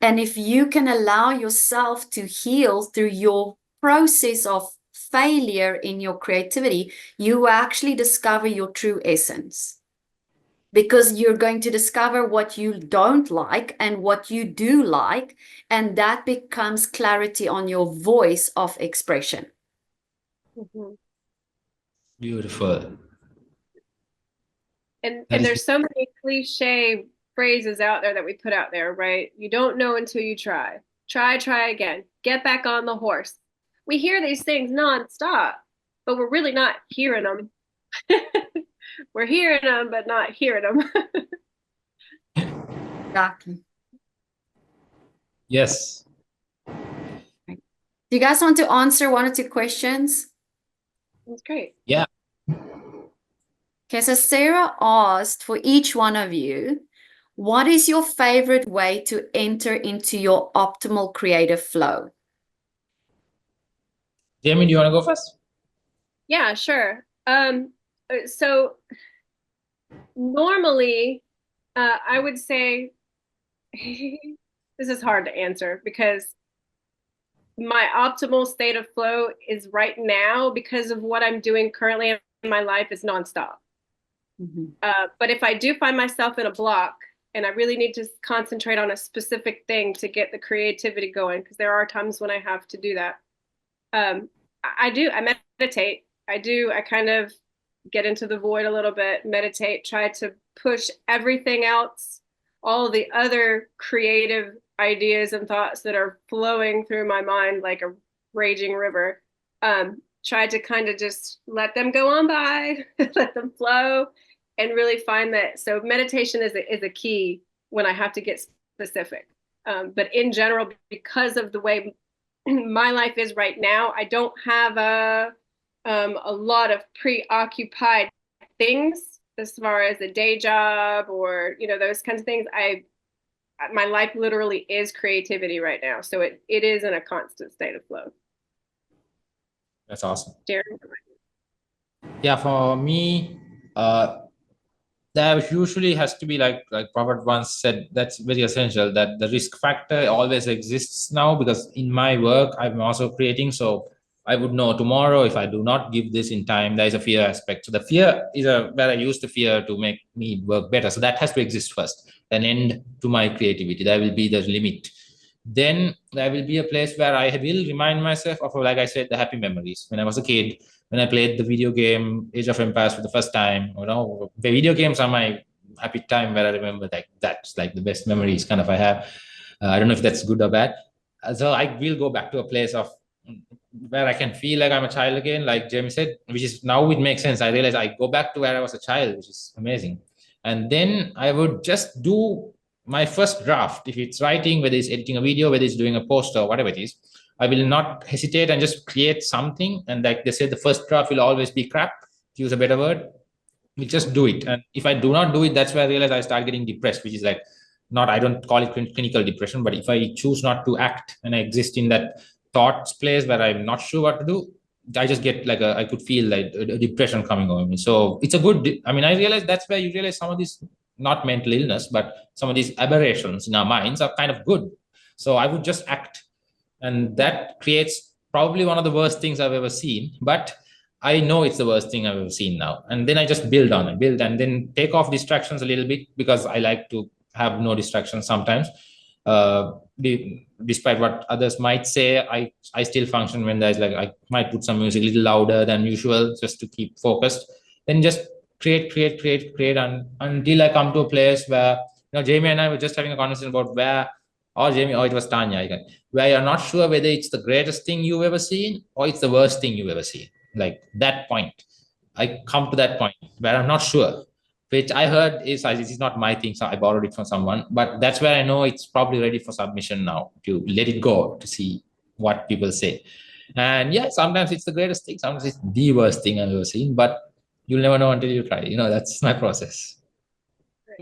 And if you can allow yourself to heal through your process of failure in your creativity, you actually discover your true essence. Because you're going to discover what you don't like and what you do like, and that becomes clarity on your voice of expression. Beautiful. and That and is there's so many cliche phrases out there that we put out there, right? You don't know until you try. Try again. Get back on the horse. We hear these things nonstop, but we're really not hearing them. We're hearing them, but not hearing them. Exactly. yes. Do you guys want to answer one or two questions? That's great. Yeah. Okay, so Sarah asked for each one of you, what is your favorite way to enter into your optimal creative flow? Jamie, do you want to go first? Yeah, sure. So normally, I would say this is hard to answer because my optimal state of flow is right now because of what I'm doing currently in my life is nonstop. But if I do find myself in a block and I really need to concentrate on a specific thing to get the creativity going, because there are times when I have to do that. I meditate. I kind of get into the void a little bit, meditate, try to push everything else, all the other creative ideas and thoughts that are flowing through my mind like a raging river. Try to kind of just let them go on by, let them flow, and really find that. So meditation is a key when I have to get specific. But in general, because of the way my life is right now, I don't have a lot of preoccupied things as far as a day job or those kinds of things. My life literally is creativity right now, so it is in a constant state of flow. That's awesome. Darren? Yeah, for me, there usually has to be like Robert once said, that's very essential, that the risk factor always exists now, because in my work I'm also creating. So I would know tomorrow if I do not give this in time, there is a fear aspect. So the fear is where I use the fear to make me work better. So that has to exist first, an end to my creativity. There will be the limit. Then there will be a place where I will remind myself of, like I said, the happy memories. When I was a kid, when I played the video game Age of Empires for the first time, the video games are my happy time where I remember like that's like the best memories kind of I have. I don't know if that's good or bad. So I will go back to a place of where I can feel like I'm a child again, like Jamie said, which is now it makes sense. I realize I go back to where I was a child, which is amazing. And then I would just do my first draft. If it's writing, whether it's editing a video, whether it's doing a post or whatever it is, I will not hesitate and just create something. And like they say, the first draft will always be crap, to use a better word. We just do it. And if I do not do it, that's where I realize I start getting depressed, which is like not, I don't call it clinical depression, but if I choose not to act and I exist in that thoughts place where I'm not sure what to do, I just get like I could feel like a depression coming over me. So it's a good, I mean, I realize that's where you realize some of these, not mental illness, but some of these aberrations in our minds are kind of good. So I would just act. And that creates probably one of the worst things I've ever seen. But I know it's the worst thing I've ever seen now. And then I just build on it, build, and then take off distractions a little bit, because I like to have no distractions sometimes. Despite what others might say, I still function when there's like, I might put some music a little louder than usual just to keep focused. Then just create, and until I come to a place where, Jamie and I were just having a conversation about where, or Jamie, or it was Tanya again, where you're not sure whether it's the greatest thing you've ever seen or it's the worst thing you've ever seen. Like that point, I come to that point where I'm not sure, which I heard is, this is not my thing, so I borrowed it from someone, but that's where I know it's probably ready for submission now, to let it go, to see what people say. And yeah, sometimes it's the greatest thing, sometimes it's the worst thing I've ever seen, but you'll never know until you try. That's my process.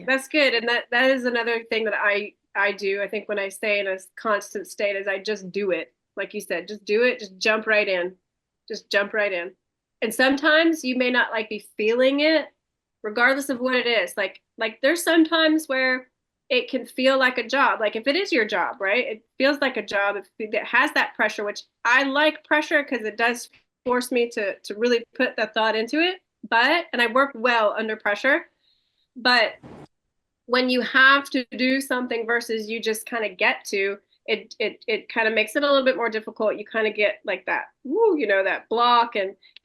That's good. And that is another thing that I do. I think when I stay in a constant state is I just do it. Like you said, just do it, just jump right in. Just jump right in. And sometimes you may not like be feeling it, regardless of what it is. Like there's sometimes where it can feel like a job. Like if it is your job, right? It feels like a job. It has that pressure, which I like pressure because it does force me to really put the thought into it. And I work well under pressure. But when you have to do something versus you just kind of get to, it kind of makes it a little bit more difficult. You kind of get like that, that block.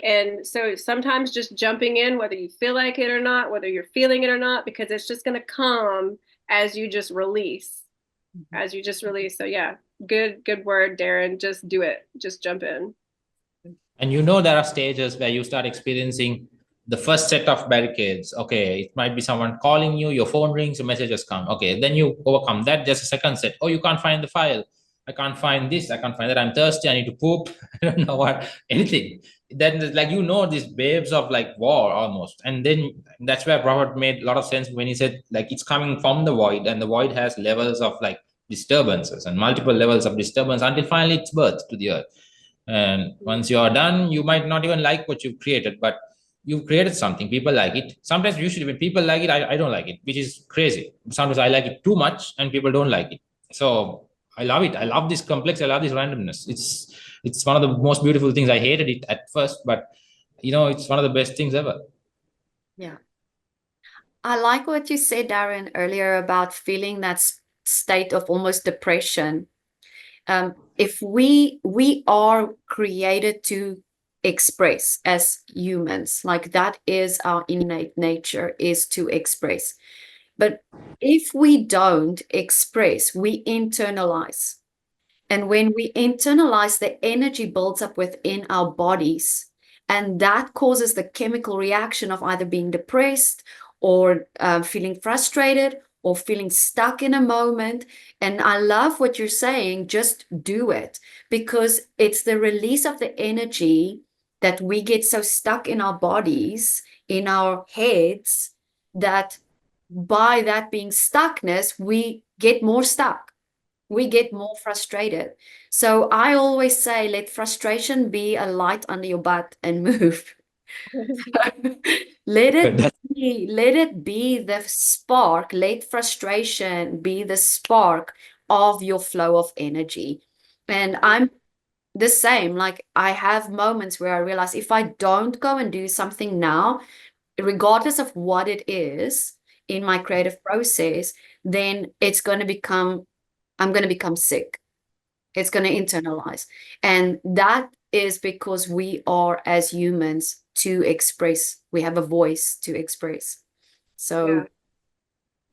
And so sometimes just jumping in, whether you feel like it or not, whether you're feeling it or not, because it's just going to come as you just release, So yeah, good word, Darren. Just do it. Just jump in. And there are stages where you start experiencing the first set of barricades. Okay, it might be someone calling you, your phone rings, your messages come. Okay, then you overcome that. Just a second set. Oh, you can't find the file. I can't find this. I can't find that. I'm thirsty. I need to poop. I don't know what, anything. Then these waves of like war almost. And then that's where Robert made a lot of sense when he said like it's coming from the void, and the void has levels of like disturbances and multiple levels of disturbance until finally it's birthed to the earth. And once you are done, you might not even like what you've created, but you've created something. People like it. Sometimes, usually, when people like it, I don't like it, which is crazy. Sometimes I like it too much, and people don't like it. So I love it. I love this complex. I love this randomness. It's one of the most beautiful things. I hated it at first, but it's one of the best things ever. Yeah. I like what you said, Darren, earlier about feeling that state of almost depression. If we are created to express as humans, like that is our innate nature, is to express. But if we don't express, we internalize. And when we internalize, the energy builds up within our bodies. And that causes the chemical reaction of either being depressed or feeling frustrated or feeling stuck in a moment. And I love what you're saying, just do it, because it's the release of the energy that we get so stuck in our bodies, in our heads, that by that being stuckness, we get more stuck, we get more frustrated. So I always say, let frustration be a light under your butt and move. Let But it let it be the spark. Let frustration be the spark of your flow of energy. And I'm the same. Like, I have moments where I realize if I don't go and do something now, regardless of what it is in my creative process, then I'm going to become sick. It's going to internalize. And that is because we are, as humans, to express. We have a voice to express. Yeah. So,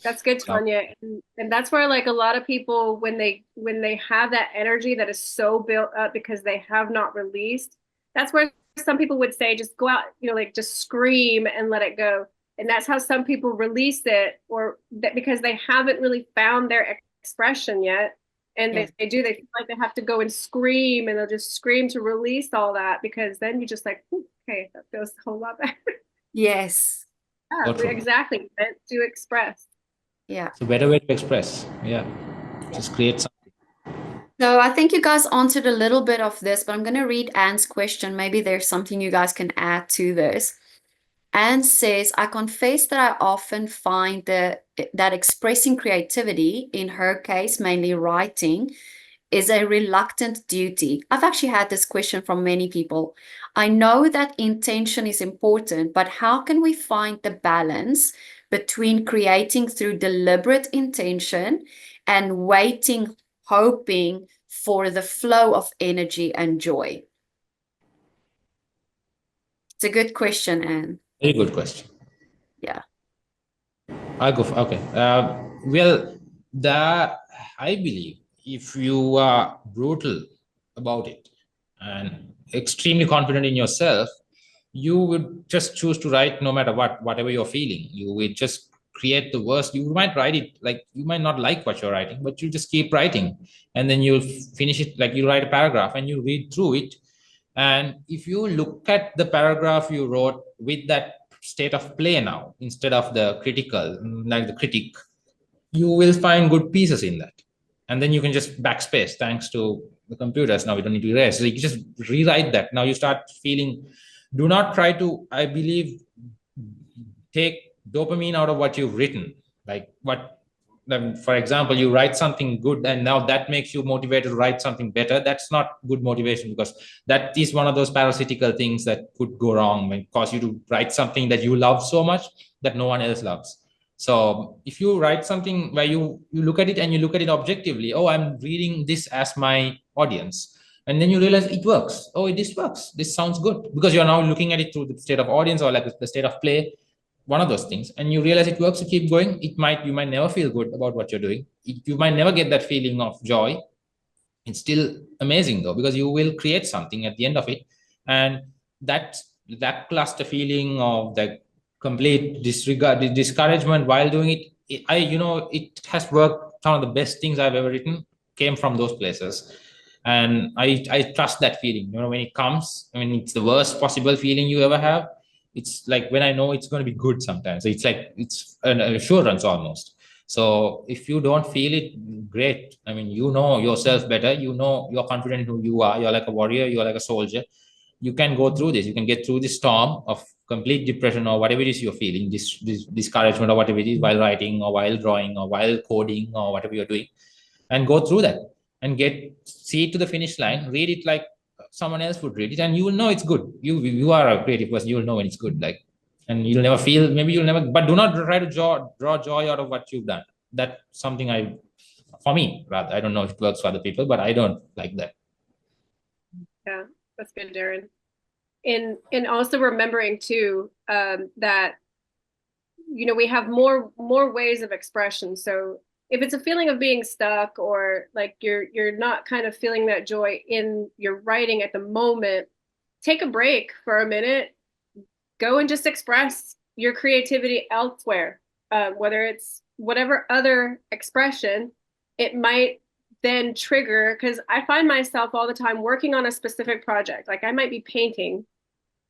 That's good, Tanya. And that's where like a lot of people when they have that energy that is so built up because they have not released, that's where some people would say just go out, like just scream and let it go. And that's how some people release it, or that because they haven't really found their expression yet. And yeah. they do, they feel like they have to go and scream, and they'll just scream to release all that, because then you just like, okay, that feels a whole lot better. Yes. Yeah, exactly. Meant to express. Yeah. it's a better way to express. Yeah. Just create something. So I think you guys answered a little bit of this, but I'm going to read Anne's question. Maybe there's something you guys can add to this. Anne says, I confess that I often find that expressing creativity, in her case, mainly writing, is a reluctant duty. I've actually had this question from many people. I know that intention is important, but how can we find the balance between creating through deliberate intention and waiting, hoping for the flow of energy and joy? It's a good question, Anne. Very good question. Yeah. I'll go. Okay. Well, the I believe if you are brutal about it and extremely confident in yourself, you would just choose to write no matter whatever you're feeling. You would just create the worst. You might write it like you might not like what you're writing, but you just keep writing, and then you'll finish it. Like you write a paragraph and you read through it, and if you look at the paragraph you wrote with that state of play now, instead of the critical, like the critic, you will find good pieces in that. And then you can just backspace thanks to the computers. Now you don't need to erase. So you just rewrite that. Now you start feeling, do not try to, I believe, take dopamine out of what you've written. Like for example, you write something good and now that makes you motivated to write something better. That's not good motivation, because that is one of those parasitical things that could go wrong and cause you to write something that you love so much that no one else loves. So if you write something where you look at it and you look at it objectively, oh, I'm reading this as my audience, and then you realize it works. Oh, this works, this sounds good, because you're now looking at it through the state of audience or like the state of play, one of those things, and you realize it works. To keep going. You might never feel good about what you're doing. You might never get that feeling of joy. It's still amazing though, because you will create something at the end of it. And that cluster feeling of the complete discouragement while doing it has worked. Some of the best things I've ever written came from those places. And I trust that feeling, when it comes. I mean, it's the worst possible feeling you ever have. It's like when I know it's going to be good sometimes. It's like it's an assurance almost. So if you don't feel it, great. I mean, you know yourself better. You know you're confident in who you are. You're like a warrior. You're like a soldier. You can go through this. You can get through the storm of complete depression or whatever it is you're feeling, this discouragement or whatever it is, while writing or while drawing or while coding or whatever you're doing, and go through that and see it to the finish line. Read it like someone else would read it, and you will know it's good. You are a creative person. You will know when it's good. Like, and you'll never feel, maybe you'll never, but do not try to draw joy out of what you've done. That's something for me, rather, I don't know if it works for other people, but I don't like that. Yeah, that's good, Darren. And also remembering too, that we have more ways of expression. So if it's a feeling of being stuck, or like you're not kind of feeling that joy in your writing at the moment, take a break for a minute, go and just express your creativity elsewhere, whether it's whatever other expression it might then trigger. Because I find myself all the time working on a specific project, like I might be painting,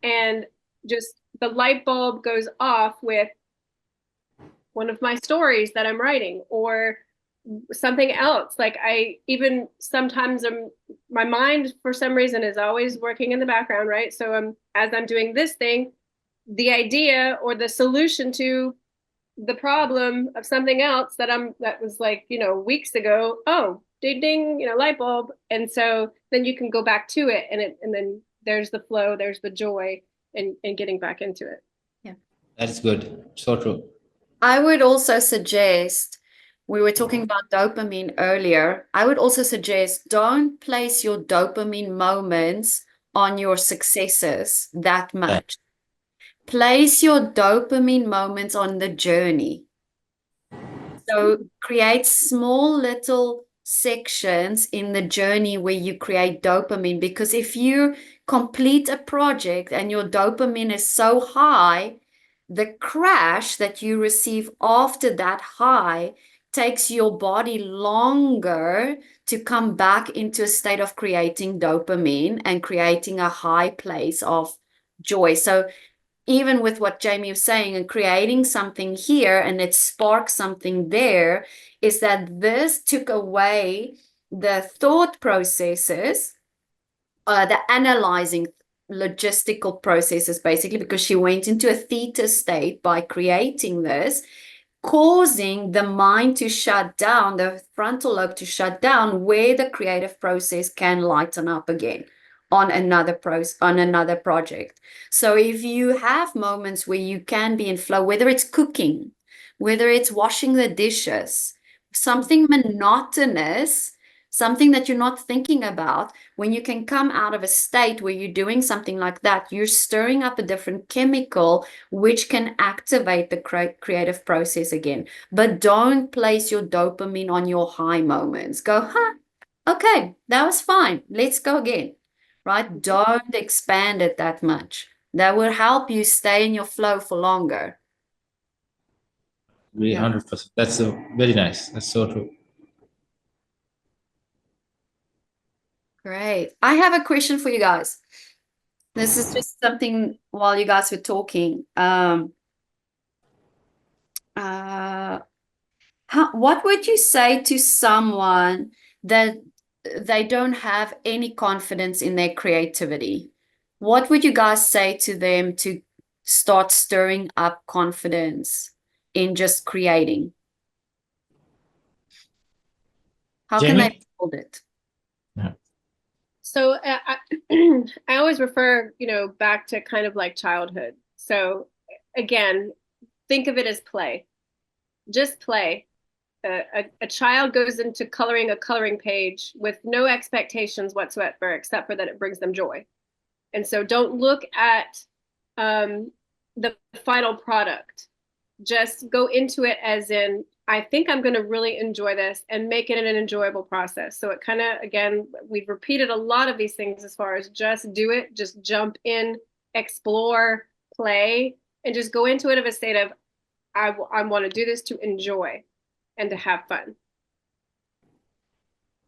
and just the light bulb goes off with one of my stories that I'm writing, or something else. Like I even sometimes my mind for some reason is always working in the background, right? So as I'm doing this thing, the idea or the solution to the problem of something else that was like, weeks ago, oh, ding ding, light bulb. And so then you can go back to it, and then there's the flow, there's the joy, and getting back into it. Yeah. That is good. So true. I would also suggest, we were talking about dopamine earlier. I would also suggest don't place your dopamine moments on your successes that much. Place your dopamine moments on the journey. So create small little sections in the journey where you create dopamine, because if you complete a project and your dopamine is so high, the crash that you receive after that high takes your body longer to come back into a state of creating dopamine and creating a high place of joy. So even with what Jaime was saying and creating something here and it sparks something there, is that this took away the thought processes, the analyzing logistical processes, basically, because she went into a theta state by creating this, causing the mind to shut down, the frontal lobe to shut down, where the creative process can lighten up again on another project. So if you have moments where you can be in flow, whether it's cooking, whether it's washing the dishes, something monotonous, something that you're not thinking about, when you can come out of a state where you're doing something like that, you're stirring up a different chemical which can activate the creative process again. But don't place your dopamine on your high moments. Go, okay, that was fine. Let's go again. Right? Don't expand it that much. That will help you stay in your flow for longer. Really, 100%. That's very nice. That's so true. Great. I have a question for you guys. This is just something while you guys were talking. What would you say to someone that they don't have any confidence in their creativity? What would you guys say to them to start stirring up confidence in just creating? How can Jaime? they build it? Yeah. So I always refer, back to kind of like childhood. So again, think of it as play. Just play. A child goes into coloring a coloring page with no expectations whatsoever, except for that it brings them joy. And so don't look at the final product. Just go into it as in, I think I'm going to really enjoy this, and make it an enjoyable process. So it kind of, again, we've repeated a lot of these things as far as just do it, just jump in, explore, play, and just go into it of a state of, I want to do this to enjoy and to have fun.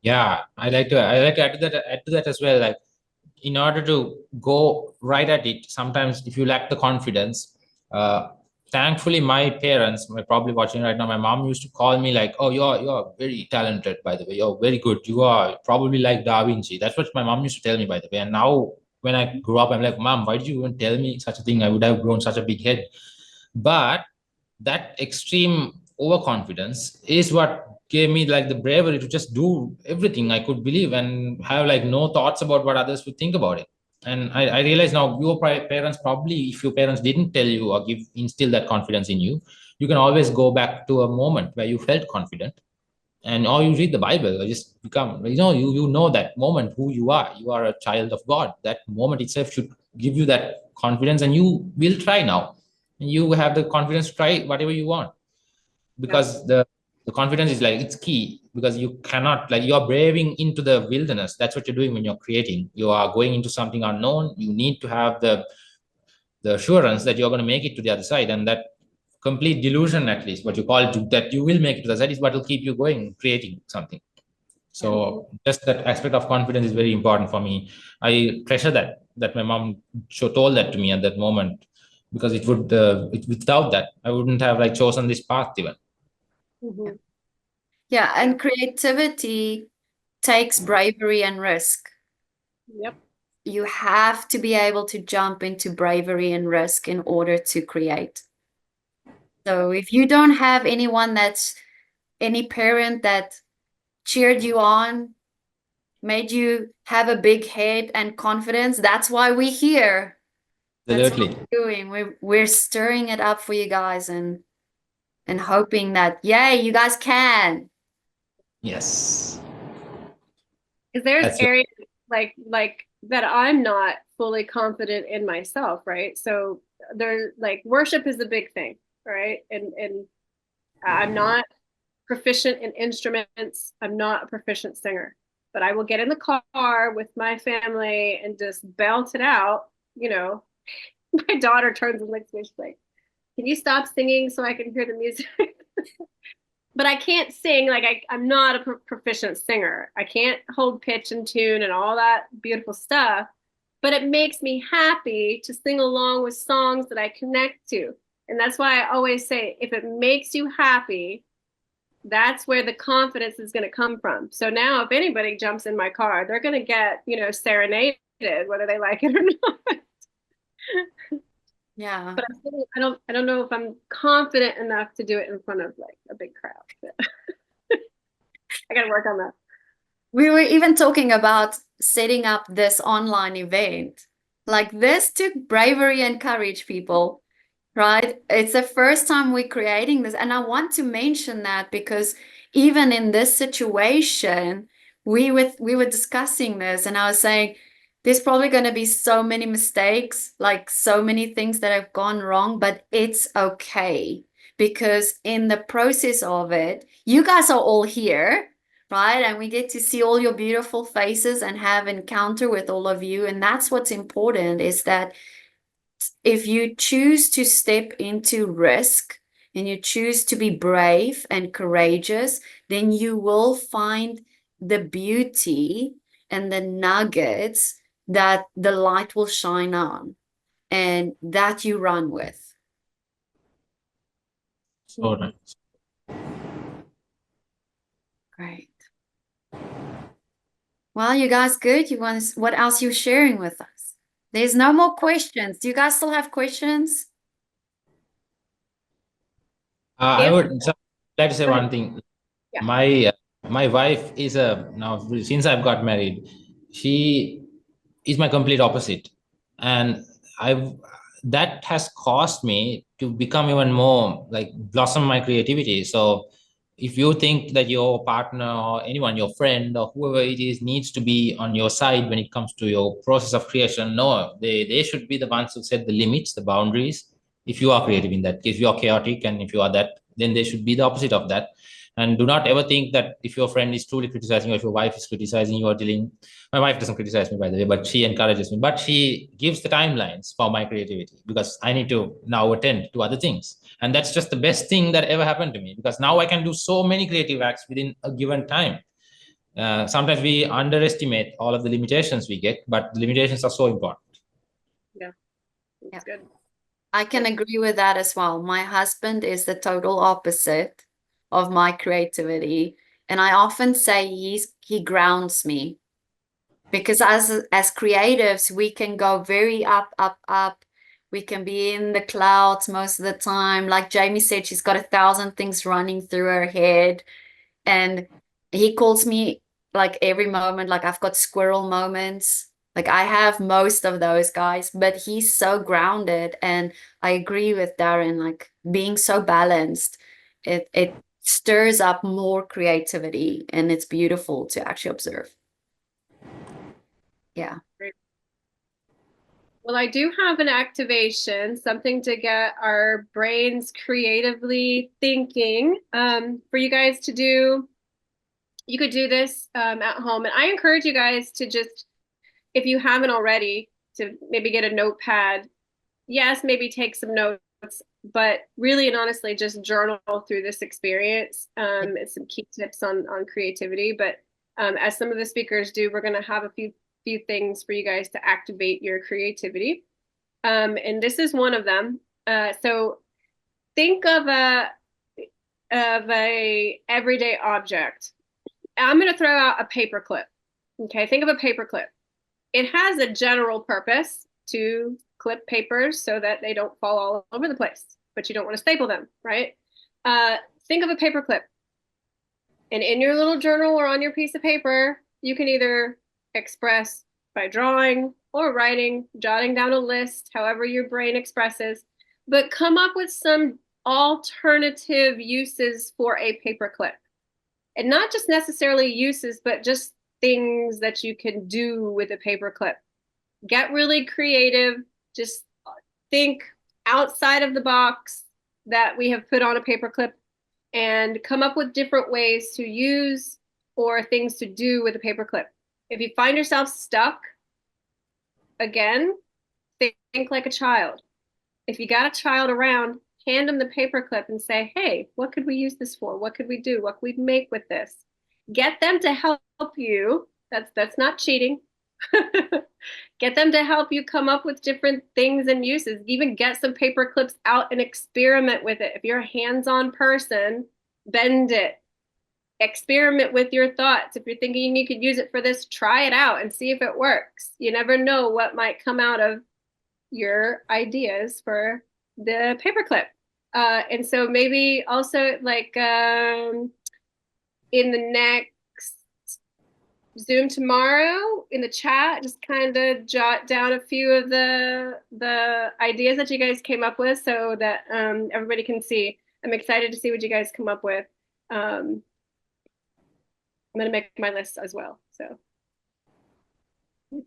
Yeah, I like to add to that as well. Like, in order to go right at it, sometimes if you lack the confidence, thankfully my parents are probably watching right now. My mom used to call me like, oh, you're very talented, by the way, you're very good, you are probably like Da Vinci. That's what my mom used to tell me, by the way. And now when I grew up, I'm like, Mom, why did you even tell me such a thing? I would have grown such a big head. But that extreme overconfidence is what gave me like the bravery to just do everything I could believe and have like no thoughts about what others would think about it. And I realize now your parents probably, if your parents didn't tell you or give instill that confidence in you, you can always go back to a moment where you felt confident, and or you read the Bible or just become, you know that moment who you are a child of God. That moment itself should give you that confidence, and you will try now. You have the confidence to try whatever you want, Yeah. because the confidence is like it's key, because you cannot, like, you are braving into the wilderness. That's what you're doing when you're creating. You are going into something unknown. You need to have the assurance that you're going to make it to the other side, and that complete delusion, at least what you call it, that you will make it to the side, is what will keep you going, creating something. So just that aspect of confidence is very important for me. I treasure that my mom told that to me at that moment, because without that I wouldn't have like chosen this path even. Mm-hmm. Yeah, and creativity takes bravery and risk. Yep. You have to be able to jump into bravery and risk in order to create. So if you don't have any parent that cheered you on, made you have a big head and confidence, that's why we're here. That's what Absolutely. we're doing. We're stirring it up for you guys and hoping that, yay, you guys can. Yes. Because there's That's areas like that I'm not fully confident in myself, right? So there, like, worship is a big thing, right? And I'm not proficient in instruments. I'm not a proficient singer, but I will get in the car with my family and just belt it out. You know, my daughter turns and looks at me, she's like, "Can you stop singing so I can hear the music?" But I can't sing. Like, I'm not a proficient singer. I can't hold pitch and tune and all that beautiful stuff. But it makes me happy to sing along with songs that I connect to. And that's why I always say, if it makes you happy, that's where the confidence is going to come from. So now if anybody jumps in my car, they're going to get, serenaded, whether they like it or not. Yeah. But I don't know if I'm confident enough to do it in front of like a big crowd. I got to work on that. We were even talking about setting up this online event. Like, this took bravery and courage, people, right? It's the first time we're creating this. And I want to mention that because even in this situation, we were discussing this, and I was saying there's probably going to be so many mistakes, like so many things that have gone wrong, but it's okay, because in the process of it, you guys are all here, right? And we get to see all your beautiful faces and have encounter with all of you. And that's what's important, is that if you choose to step into risk and you choose to be brave and courageous, then you will find the beauty and the nuggets that the light will shine on and that you run with. So nice. Great. Well, you guys good? What else you sharing with us? There's no more questions. Do you guys still have questions? I If, would just like to say Go ahead. one thing. Yeah. My wife is a now, since I've got married, she is my complete opposite, and I've that has caused me to become even more like blossom my creativity. So if you think that your partner or anyone, your friend or whoever it is, needs to be on your side when it comes to your process of creation, no, they should be the ones who set the limits, the boundaries. If you are creative, in that case, if you are chaotic, and if you are that, then they should be the opposite of that. And do not ever think that if your friend is truly criticizing, or if your wife is criticizing, you are dealing. My wife doesn't criticize me, by the way, but she encourages me. But she gives the timelines for my creativity, because I need to now attend to other things. And that's just the best thing that ever happened to me, because now I can do so many creative acts within a given time. Sometimes we underestimate all of the limitations we get, but the limitations are so important. Yeah, Yeah. it's good. I can agree with that as well. My husband is the total opposite of my creativity, and I often say he grounds me because as creatives, we can go very up, up, up. We can be in the clouds most of the time. Like Jamie said, she's got 1,000 things running through her head. And he calls me like every moment, like I've got squirrel moments. Like I have most of those guys, but he's so grounded. And I agree with Darren, like being so balanced, it stirs up more creativity and it's beautiful to actually observe. Yeah. Well, I do have an activation, something to get our brains creatively thinking for you guys to do. You could do this at home. And I encourage you guys to just, if you haven't already, to maybe get a notepad. Yes, maybe take some notes, but really and honestly, just journal through this experience. And some key tips on creativity. But as some of the speakers do, we're going to have a few things for you guys to activate your creativity. And this is one of them. So think of a everyday object. I'm going to throw out a paper clip. Okay, think of a paper clip. It has a general purpose to clip papers so that they don't fall all over the place, but you don't want to staple them, right? Think of a paper clip. And in your little journal or on your piece of paper, you can either express by drawing or writing, jotting down a list, however your brain expresses, but come up with some alternative uses for a paper clip. And not just necessarily uses, but just things that you can do with a paper clip. Get really creative. Just think outside of the box that we have put on a paper clip and come up with different ways to use or things to do with a paper clip. If you find yourself stuck, again, think like a child. If you got a child around, hand them the paper clip and say, hey, what could we use this for? What could we do? What could we make with this? Get them to help you. That's not cheating. Get them to help you come up with different things and uses. Even get some paper clips out and experiment with it. If you're a hands-on person, bend it. Experiment with your thoughts. If you're thinking you could use it for this, try it out and see if it works. You never know what might come out of your ideas for the paperclip. And so maybe also like in the next Zoom tomorrow in the chat, just kind of jot down a few of the ideas that you guys came up with so that everybody can see. I'm excited to see what you guys come up with. I'm going to make my list as well. So.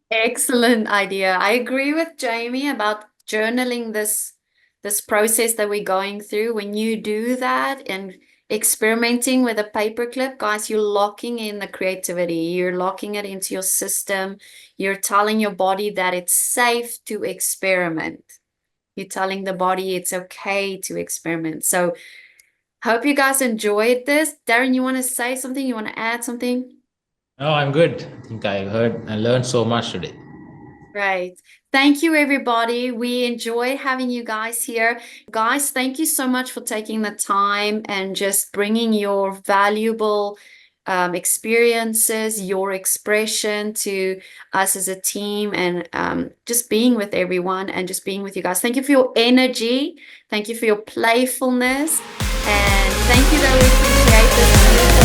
Excellent idea. I agree with Jamie about journaling this process that we're going through. When you do that and experimenting with a paperclip, guys, you're locking in the creativity. You're locking it into your system. You're telling your body that it's safe to experiment. You're telling the body it's okay to experiment. So hope you guys enjoyed this. Darren, you want to say something? You want to add something? No, I'm good. I think I learned so much today. Right. Thank you, everybody. We enjoyed having you guys here. Guys, thank you so much for taking the time and just bringing your valuable experiences, your expression to us as a team, and just being with everyone and just being with you guys. Thank you for your energy. Thank you for your playfulness. And thank you that we appreciate this.